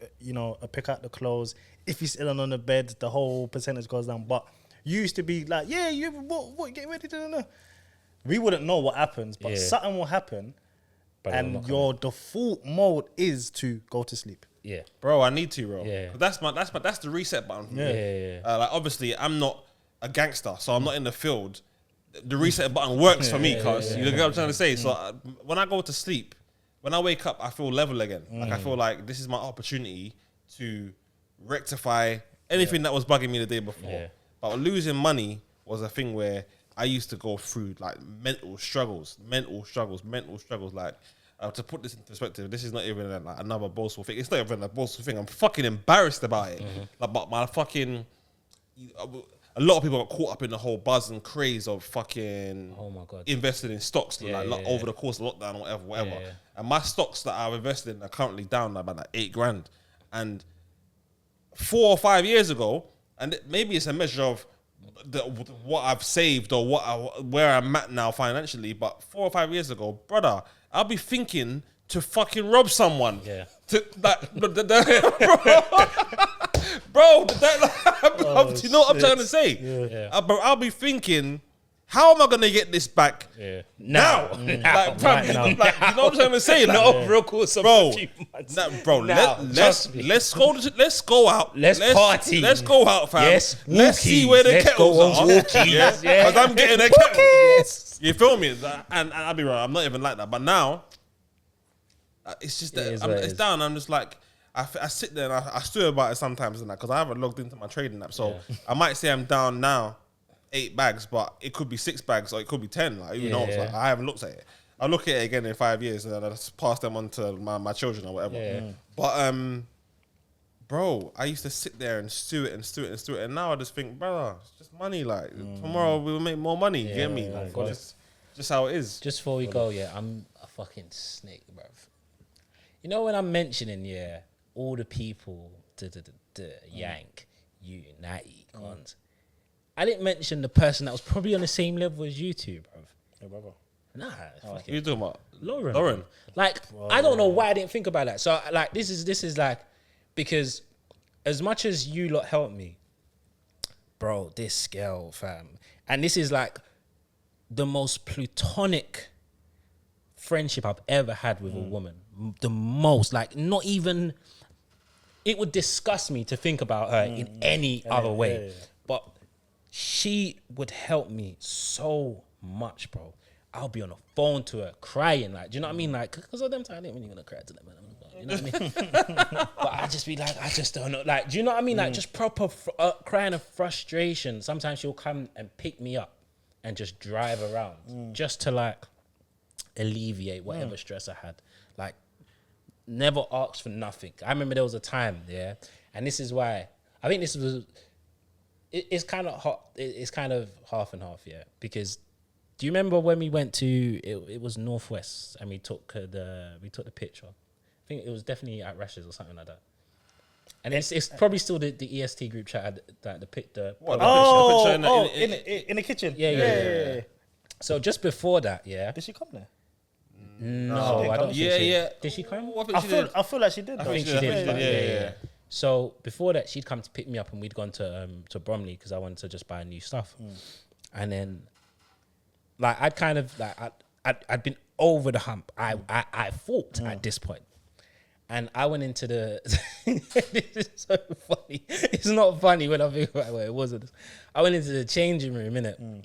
pick out the clothes. If you're sitting on the bed, the whole percentage goes down. But you used to be like, what get ready to. We wouldn't know what happens, but something will happen, and your default mode is to go to sleep. Yeah, bro, I need to, bro. Yeah, that's the reset button. For me. Like obviously, I'm not a gangster, so I'm not in the field. The reset button works for me, cause you know what I'm trying to say. So when I go to sleep, when I wake up, I feel level again. Like I feel like this is my opportunity to rectify anything that was bugging me the day before. Yeah. But losing money was a thing where I used to go through like mental struggles. Like. To put this into perspective, this is not even like another boastful thing. It's not even a boastful thing. I'm fucking embarrassed about it. Like, but my fucking, a lot of people got caught up in the whole buzz and craze of fucking, oh my God, invested in stocks over the course of lockdown or whatever. Yeah. And my stocks that I've invested in are currently down about like $8,000. And 4 or 5 years ago, and maybe it's a measure of what I've saved or where I'm at now financially, but 4 or 5 years ago, brother, I'll be thinking to fucking rob someone. Yeah. To like, bro. Do you know what I'm trying to say? Yeah. Bro, I'll be thinking, how am I gonna get this back? Yeah. Now, like, fam, now. like, you know what I'm trying to say? Like, No, real course, bro, a few months. bro. Now, Let's go out. Let's party. Let's go out, fam. Yes, Let's see where the let's kettles go on are. walkies. Yeah, Yeah. because I'm getting a kettle. Yes. You feel me? And I'll be right. I'm not even like that. But now, it's just that it's down. I'm just like. I sit there and I stew about it sometimes because I haven't logged into my trading app. So I might say I'm down now 8 bags, but it could be 6 bags or it could be 10. Like, who knows? Like, I haven't looked at it. I'll look at it again in 5 years and then I'll just pass them on to my children or whatever. Yeah. But bro, I used to sit there and stew it, and now I just think, brother, it's just money. Like tomorrow we'll make more money. You get me? Like, just how it is. Just before we go, I'm a fucking snake, bruv. You know when I'm mentioning, all the people, Yank, you, Natty, Conz. I didn't mention the person that was probably on the same level as you two, bruv. Hey, brother. Nah, What you talking about? Lauren. Like, I don't know why I didn't think about that. So, like, this is like, because as much as you lot helped me, bro, this scale, fam. And this is like the most platonic friendship I've ever had with a woman. The most, like, not even, it would disgust me to think about her in any other way. But she would help me so much, bro. I'll be on the phone to her crying, like, do you know what I mean? Like, because of them time, I didn't really gonna cry to them, man. You know what I mean? But I just be like, I just don't know. Like, do you know what I mean? Like, just proper crying of frustration. Sometimes she'll come and pick me up and just drive around just to, like, alleviate whatever stress I had. Like, never asked for nothing. I remember there was a time, and this is why I think this was. It's kind of hot. It's kind of half and half, because do you remember when we went to it was Northwest and we took the picture? I think it was definitely at Rashes or something like that. And it's probably still the EST group chat that the picture In the kitchen. Yeah. So just before that, Did she come there? No, I don't think so. Did she come? I feel like she did. I think she did. Yeah. So before that, she'd come to pick me up and we'd gone to Bromley because I wanted to just buy new stuff. And then, like, I'd kind of, like, I'd been over the hump. I thought at this point. And I went into the, this is so funny. It's not funny when I think about it, it wasn't. I went into the changing room, innit?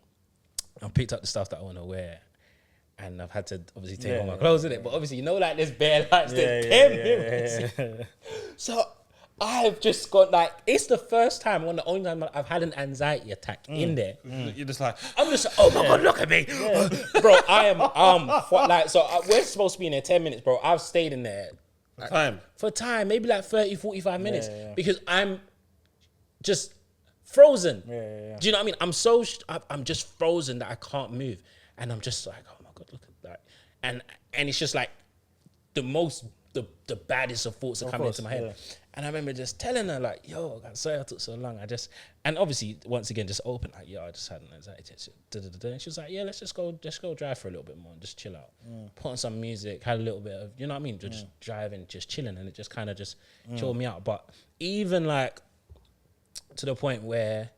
I picked up the stuff that I want to wear. And I've had to obviously take all my clothes in it. But obviously, you know, like, there's bare lights, there's 10 mirrors. So I've just got, like, it's the first time, one of the only time I've had an anxiety attack in there. You're just like, I'm just, oh my God, look at me. Bro, I am, like, so we're supposed to be in there 10 minutes, bro. I've stayed in there. For time, maybe like 30, 45 minutes. Because I'm just frozen. Do you know what I mean? I'm just frozen that I can't move. And I'm just like, oh my God, look at that. And it's just like the baddest of thoughts that come into my head. And I remember just telling her, like, yo, I'm sorry I took so long. And obviously, once again, just open, like, yo, I just had an anxiety. And she was like, yeah, let's just go drive for a little bit more and just chill out. Put on some music, had a little bit of, you know what I mean? Just driving, just chilling. And it just kind of just chilled me out. But even, like, to the point where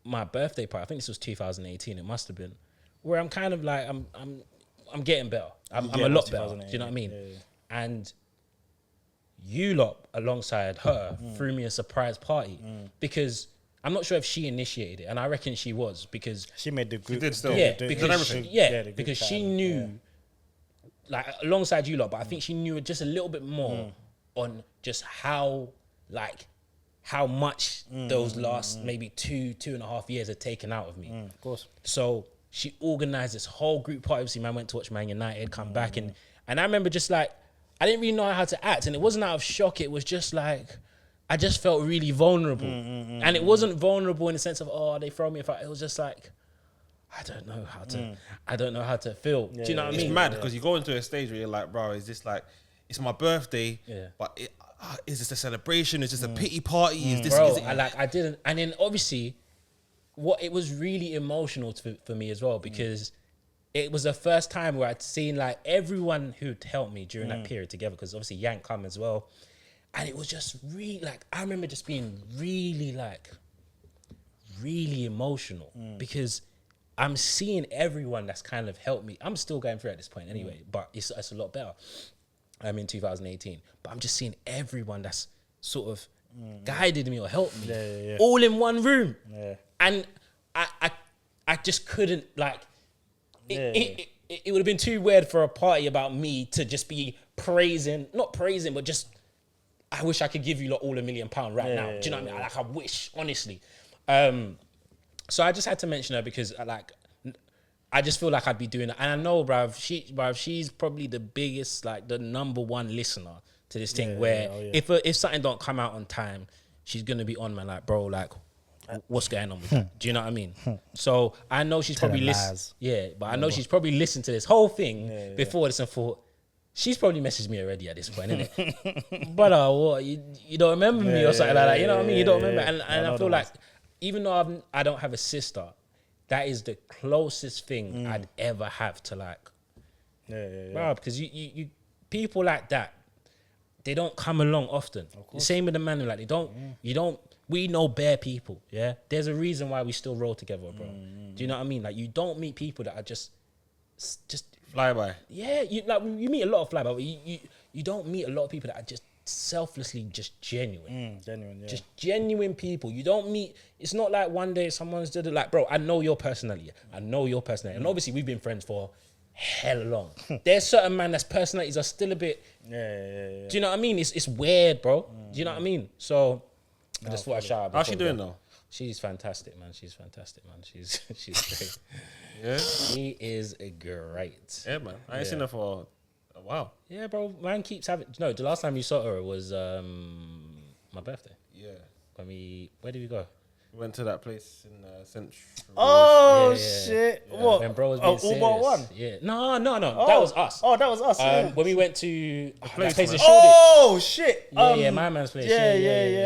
my birthday party, I think this was 2018, it must have been, where I'm kind of like, I'm getting better. I'm a lot better. Do you know what I mean? And you lot, alongside her, threw me a surprise party because I'm not sure if she initiated it, and I reckon she was because she made the group. She did still. Because she knew, like, alongside you lot, but I think she knew just a little bit more on just how much those last maybe 2.5 years had taken out of me. Of course. So she organised this whole group party. Obviously, man went to watch Man United, come back, and I remember just like, I didn't really know how to act, and it wasn't out of shock. It was just like, I just felt really vulnerable, and it wasn't vulnerable in the sense of, oh, they throw me a fight. It was just like, I don't know how to feel. Do you know what I mean? It's mad because you go into a stage where you're like, bro, is this like, it's my birthday, but is this a celebration? Is this a pity party? Is this? Bro, I didn't, and then obviously, it was really emotional for me as well because it was the first time where I'd seen, like, everyone who'd helped me during that period together, because obviously Yank come as well. And it was just really like, I remember just being really emotional because I'm seeing everyone that's kind of helped me. I'm still going through at this point anyway, but it's a lot better. I'm in 2018, but I'm just seeing everyone that's sort of guided me or helped me all in one room. Yeah. And I just couldn't like, it would have been too weird for a party about me to just be not praising, but just, I wish I could give you like all £1 million right now. Do you know what I mean? Like I wish, honestly. So I just had to mention her because I just feel like I'd be doing it. And I know, bruv, she's probably the biggest, like the number one listener to this thing if something don't come out on time, she's going to be on, man. Like, bro, like, what's going on with that? Do you know what I mean? So I know she's probably listened. Yeah, but I know she's probably listened to this whole thing before this and thought, she's probably messaged me already at this point, innit? But what, you don't remember me or something like that? You know what I mean? You don't remember. And I feel like, even though I don't have a sister, that is the closest thing I'd ever have to like, bro, because you people like that, they don't come along often. The same with the man, like we know bare people, yeah? There's a reason why we still roll together, bro. Do you know what I mean? Like, you don't meet people that are just fly by. Yeah, you meet a lot of fly by, but you don't meet a lot of people that are just selflessly just genuine. Just genuine people. You don't meet, it's not like one day someone's did it like, bro, I know your personality. And obviously we've been friends for hell long. There's certain man that's personalities are still a bit, do you know what I mean? It's weird, bro. Do you know what I mean? So I just thought I'd shout out. How's she doing though? She's fantastic, man. She's great. Yeah? She is great. Yeah, man. I ain't seen her for a while. Yeah, bro. Man keeps having... No, the last time you saw her was my birthday. Yeah. Where did we go? We went to that place in Central. Oh, shit. Yeah. What? When bro was being serious. All but one? Yeah. No. That was us. Oh, that was us. When we went to that place in Shoreditch. Oh, shit. Yeah, my man's place. Yeah.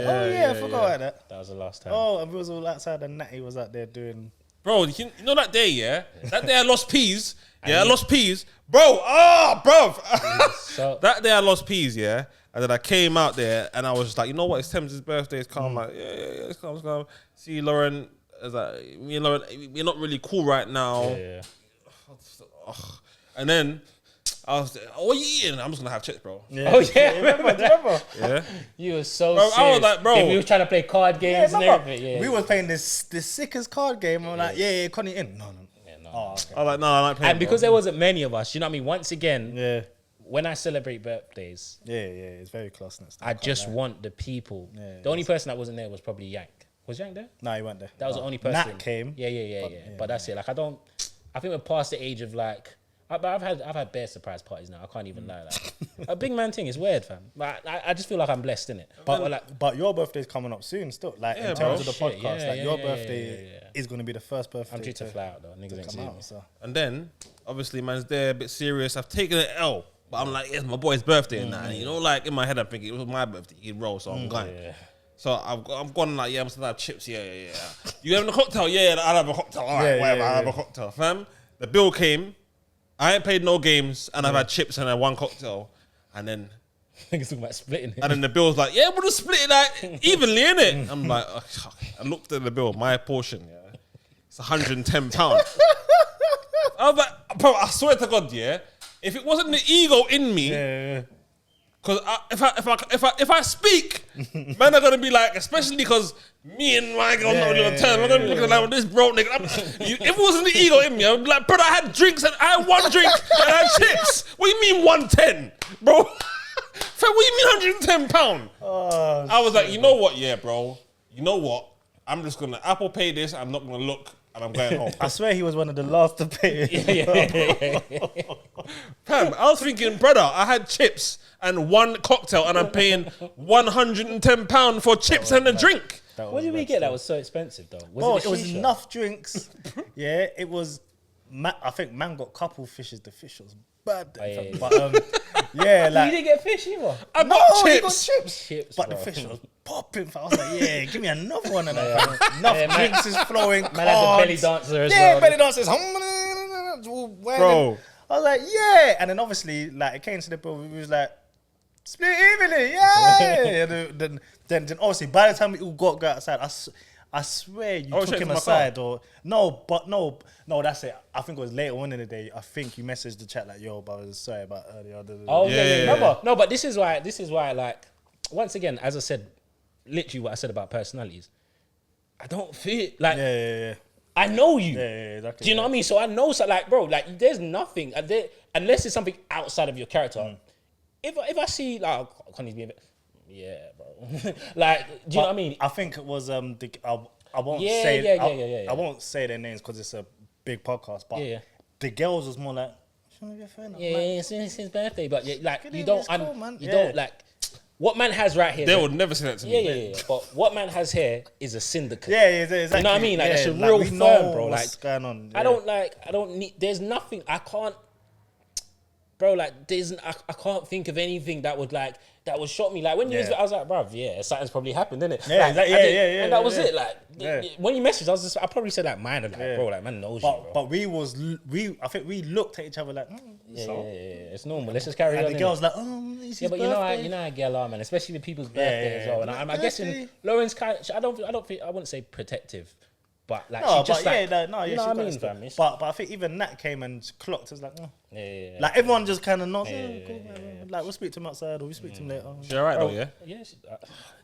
Oh, yeah, I forgot about that. That was the last time. Oh, and we was all outside and Natty was out there doing... Bro, you know that day, yeah? That day I lost peas. Yeah, I lost peas. Bro, bro. That day I lost peas, yeah? And then I came out there and I was just like, you know what? It's Temz's birthday. It's calm. Like, yeah, it's calm. See, Lauren, I was like, me and Lauren, we're not really cool right now. Yeah. And then I was like, what are you eating? I'm just going to have chips, bro. Yeah. Oh, yeah. Remember? Yeah. You were so bro, serious. I was like, bro. We were trying to play card games and everything. Yeah. We were playing this sickest card game. I'm like, yeah, Connie in. No. Oh, okay. I was like, no, I like playing. And because there wasn't many of us, you know what I mean? Once again, when I celebrate birthdays, it's very close. I just want the people. The only person that wasn't there was probably Yank. Was Yank there? No, he weren't there. That was the only person. Nat came. Yeah. But that's it. Like, I think we're past the age of like, I've had bare surprise parties now. I can't even lie. Like, a big man thing is weird, fam. But I just feel like I'm blessed, innit? But your birthday's coming up soon, still. Like in terms of the podcast, your birthday is going to be the first birthday. I'm due to fly out though. Niggas ain't seen me. So. And then obviously man's there, a bit serious. I've taken an L, but I'm like, it's my boy's birthday and that. And you know, like in my head, I'm thinking it was my birthday. He'd roll, so I'm going. Yeah. So I'm gone like, I'm gonna have chips. Yeah. You having a cocktail? Yeah, I'll have a cocktail. All right, whatever. I'll have a cocktail, fam. The bill came. I ain't played no games, and I've had chips and one cocktail, and then niggas talking about splitting it. And then the bill's like, yeah, we'll just split it like evenly, innit? I'm like, okay. I looked at the bill, my portion, yeah, it's £110. I was like, bro, I swear to God, yeah, if it wasn't the ego in me, because if I speak, men are gonna be like, especially because me and my girl not really on terms. I'm gonna be looking like this broke nigga. If it wasn't the ego in me, I'd be like, brother, I had drinks and I had one drink and I had chips. What do you mean 110, bro? Fam, what do you mean £110? Oh, I was like, you know what, yeah, bro. You know what? I'm just gonna Apple Pay this. I'm not gonna look, and I'm going home. I swear he was one of the last to pay. Fam, I was thinking, brother, I had chips and one cocktail, and I'm paying £110 for chips and a drink. What did we get that was so expensive though? It was enough drinks. Yeah, it was. I think man got couple fishes. The fish was bad. But yeah, like you didn't get fish either. I got he got chips, but the fish was popping. I was like, yeah, give me another one of that. Enough drinks is flowing. Man had the belly dancer as well. Yeah, belly dancers. Bro, I was like, yeah, and then obviously like it came to the bill. We was like, split evenly, yeah. then obviously by the time we all got outside, I swear you took him aside or no, that's it. I think it was later on in the day. I think you messaged the chat like, yo, but I was sorry about earlier. Oh yeah. Remember? No, but this is why like, once again, as I said, literally what I said about personalities, I don't feel like I know you. Yeah, exactly. Do you know what I mean? So I know, so like, bro, like, there's nothing unless it's something outside of your character. If I see like, Connie's being a bit, bro, like, do you know what I mean? I think it was I won't say I won't say their names because it's a big podcast. But the girls was more like, it's his birthday, but like you don't, cool, you don't like. What man has right here? They would never say that to me. Yeah. But what man has here is a syndicate. Yeah, exactly. You know what I mean? Like, it's a like, real we firm, know bro. What's like, going on? Yeah. I don't need. There's nothing. I can't, bro. Like, I can't think of anything that would shock me. Like when you was, I was like, bro, something's probably happened, didn't it? Yeah, like, and that was it. Like when you messaged, I probably said like, mine, like, bro, like man knows you, bro. But I think we looked at each other like, it's normal. Let's just carry on. And the girls like, it's his but birthday. you know how girls are, man, especially with people's birthday as well. And I'm guessing Lauren's kind of, I wouldn't say protective, but like she just you know what I mean, fam. But I think even Nat came and clocked us like, like everyone just kind of nods. Cool, like we'll speak to him outside or we speak to him later. She's alright though, yeah. Yeah.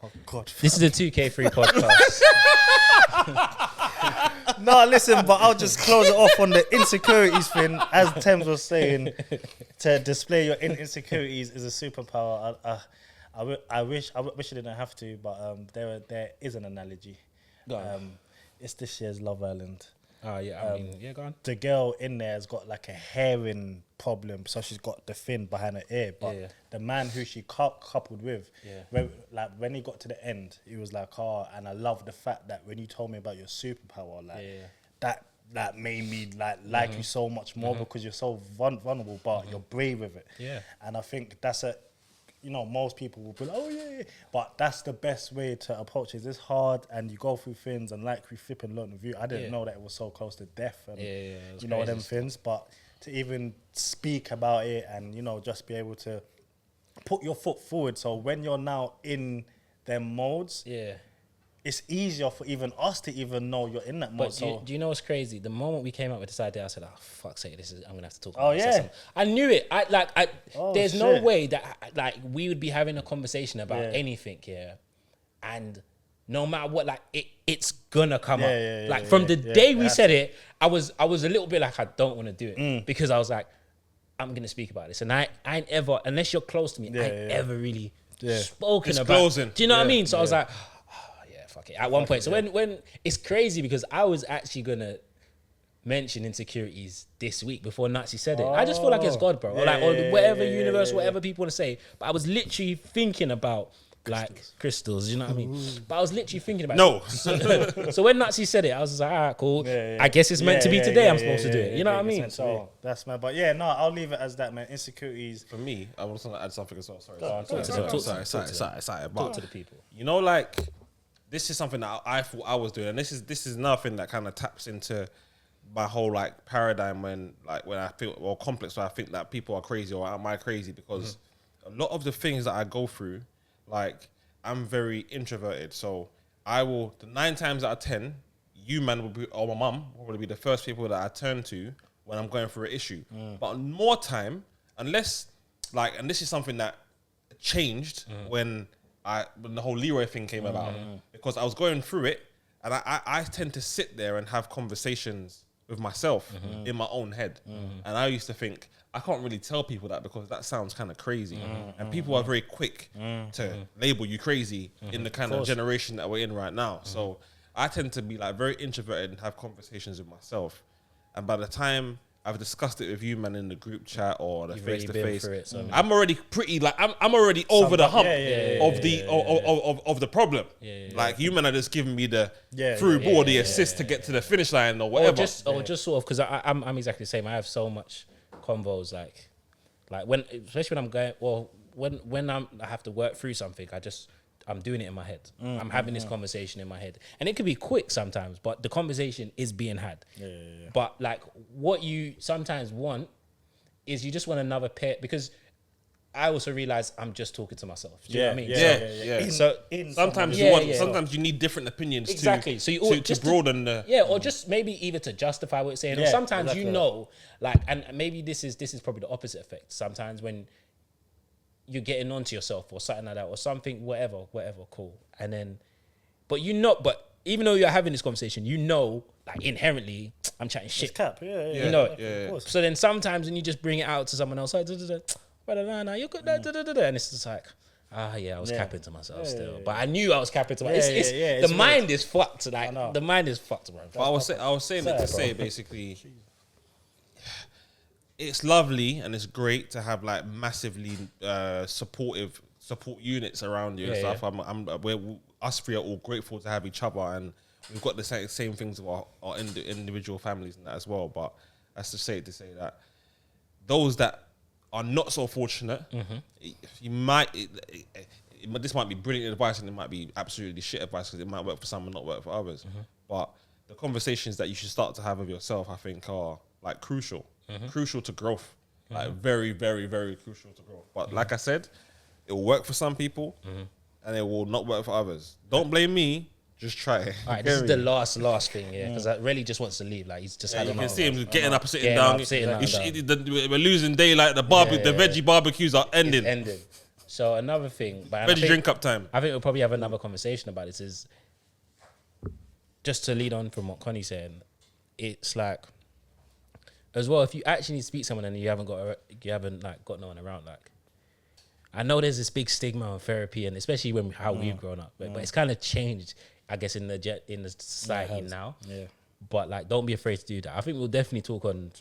Oh God. This is a 2K3 podcast. No, listen, but I'll just close it off on the insecurities thing. As Temz was saying, to display your insecurities is a superpower. I wish I didn't have to, but there is an analogy. It's this year's Love Island. Oh yeah, go on. The girl in there has got like a hearing problem, so she's got the fin behind her ear. But the man who she coupled with, when he got to the end, he was like, and I love the fact that when you told me about your superpower, that made me like you so much more because you're so vulnerable, but you're brave with it. Yeah, and I think that's most people will be like, but that's the best way to approach it. It's hard and you go through things, and like we flipping learned with you, I didn't know that it was so close to death and them things, but to even speak about it and just be able to put your foot forward, so when you're now in them modes, it's easier for even us to even know you're in that mode. But do you know what's crazy? The moment we came up with this idea, I said, "Oh fuck's sake, I'm gonna have to talk about this." I knew it. There's no way that we would be having a conversation about anything here, and no matter what, it's gonna come up. From the day we said it, I was a little bit like, I don't want to do it because I was like, I'm gonna speak about this, and I ain't ever, unless you're close to me, I ain't ever really spoken about. Do you know what I mean? So I was like, fuck it. At one point, so when it's crazy because I was actually gonna mention insecurities this week before Nazi said it. I just feel like it's God, bro. Or whatever universe, whatever people want to say. But I was literally thinking about crystals, you know what I mean? But I was literally thinking about it. So when Nazi said it, I was just like, all right, cool. I guess it's meant to be today. I'm supposed to do it. You know what I mean? So that's man. But I'll leave it as that, man. Insecurities. For me, I want to add something as well. Sorry. Talk to the people. This is something that I thought I was doing, and this is nothing that kind of taps into my whole paradigm when I feel, or complex where I think that people are crazy, or am I crazy? Because a lot of the things that I go through, I'm very introverted, so I will, the 9 times out of 10, you man will be, or my mum will probably be the first people that I turn to when I'm going through an issue. But more time, unless and this is something that changed when the whole Leroy thing came about, because I was going through it, and I tend to sit there and have conversations with myself in my own head, and I used to think, I can't really tell people that because that sounds kind of crazy, and people are very quick to label you crazy in the kind of generation that we're in right now. So I tend to be very introverted and have conversations with myself, and by the time I've discussed it with you, man, in the group chat or the face to face, I'm already pretty I'm already over the hump of the problem. You man are just giving me the through ball, the assist to get to the finish line or whatever. Or just sort of, because I'm exactly the same. I have so much convos, when, especially when I'm going, when I have to work through something, I'm doing it in my head. I'm having this conversation in my head, and it could be quick sometimes, but the conversation is being had. But what you sometimes want is you just want another pair, because I also realize I'm just talking to myself. Do you know what I mean? Yeah. So sometimes sometimes you need different opinions. Exactly. So you to broaden the or just maybe either to justify what you're saying, or sometimes and maybe this is probably the opposite effect. Sometimes when you're getting onto yourself or something like that or something, whatever, cool, and then, but even though you're having this conversation, like inherently, I'm chatting shit. It's cap, Of course. So then sometimes when you just bring it out to someone else, like, no, you're good, and it's just like, I was capping to myself still. But I knew I was capping to myself. The mind is fucked. Like, the mind is fucked, bro. But I was saying it to say, basically, it's lovely and it's great to have, like, massively support units around you and stuff. Us three are all grateful to have each other, and we've got the same things with our individual families and that as well. But that's to say that those that are not so fortunate, you might. This might be brilliant advice, and it might be absolutely shit advice because it might work for some and not work for others. But the conversations that you should start to have with yourself, I think, are like crucial to growth. Like very, very, very crucial to growth. But like I said, it will work for some people, and it will not work for others. Don't blame me. Just try it. All right, this is the last thing, because I really just wants to leave. Like, he's just had enough. You can see him getting up, sitting down. We're losing daylight. The veggie barbecues are ending. So another thing, veggie drink up time. I think we'll probably have another conversation about this. Is just to lead on from what Connie's saying. It's like, as well, if you actually need to speak to someone and you haven't got no one around, like, I know there's this big stigma on therapy, and especially how we've grown up, but it's kind of changed, I guess, in the society now. Yeah. But like, don't be afraid to do that. I think we'll definitely talk on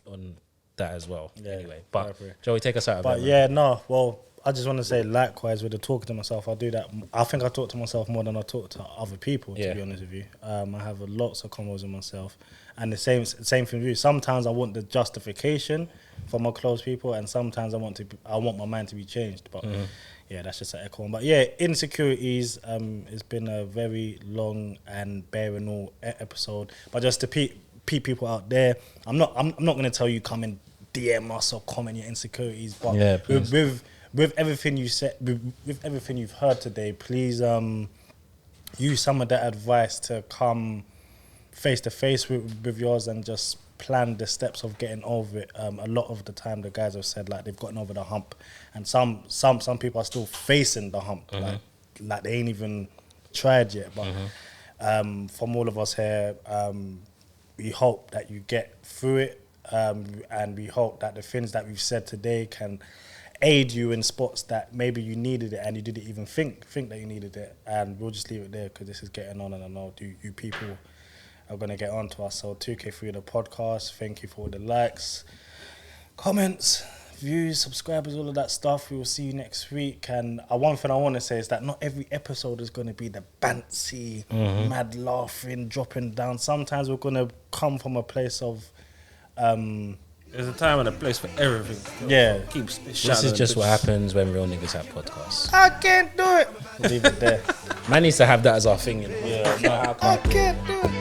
that as well. Yeah. Anyway, but Joey, take us out. Well, I just want to say, likewise, with the talking to myself, I do that. I think I talk to myself more than I talk to other people. To be honest with you, I have lots of convos with myself, and the same thing with you. Sometimes I want the justification for my close people, and sometimes I want my mind to be changed. But that's just an echo. But Insecurities. It's been a very long and bearing all episode. But just to people out there, I'm not going to tell you come and DM us or comment your insecurities. But with everything you said, with everything you've heard today, please use some of that advice to come face to face with yours and just plan the steps of getting over it. A lot of the time, the guys have said like they've gotten over the hump, and some people are still facing the hump, like they ain't even tried yet. But from all of us here, we hope that you get through it, and we hope that the things that we've said today can aid you in spots that maybe you needed it and you didn't even think that you needed it. And we'll just leave it there because this is getting on, and I know you people are going to get on to us. So 2K3 the podcast, thank you for all the likes, comments, views, subscribers, all of that stuff. We will see you next week. And one thing I want to say is that not every episode is going to be the bancy, mad laughing, dropping down. Sometimes we're going to come from a place of there's a time and a place for everything. Yeah. This is just what happens when real niggas have podcasts. I can't do it. We'll leave it there. Man needs to have that as our thing, you know? I can't do it.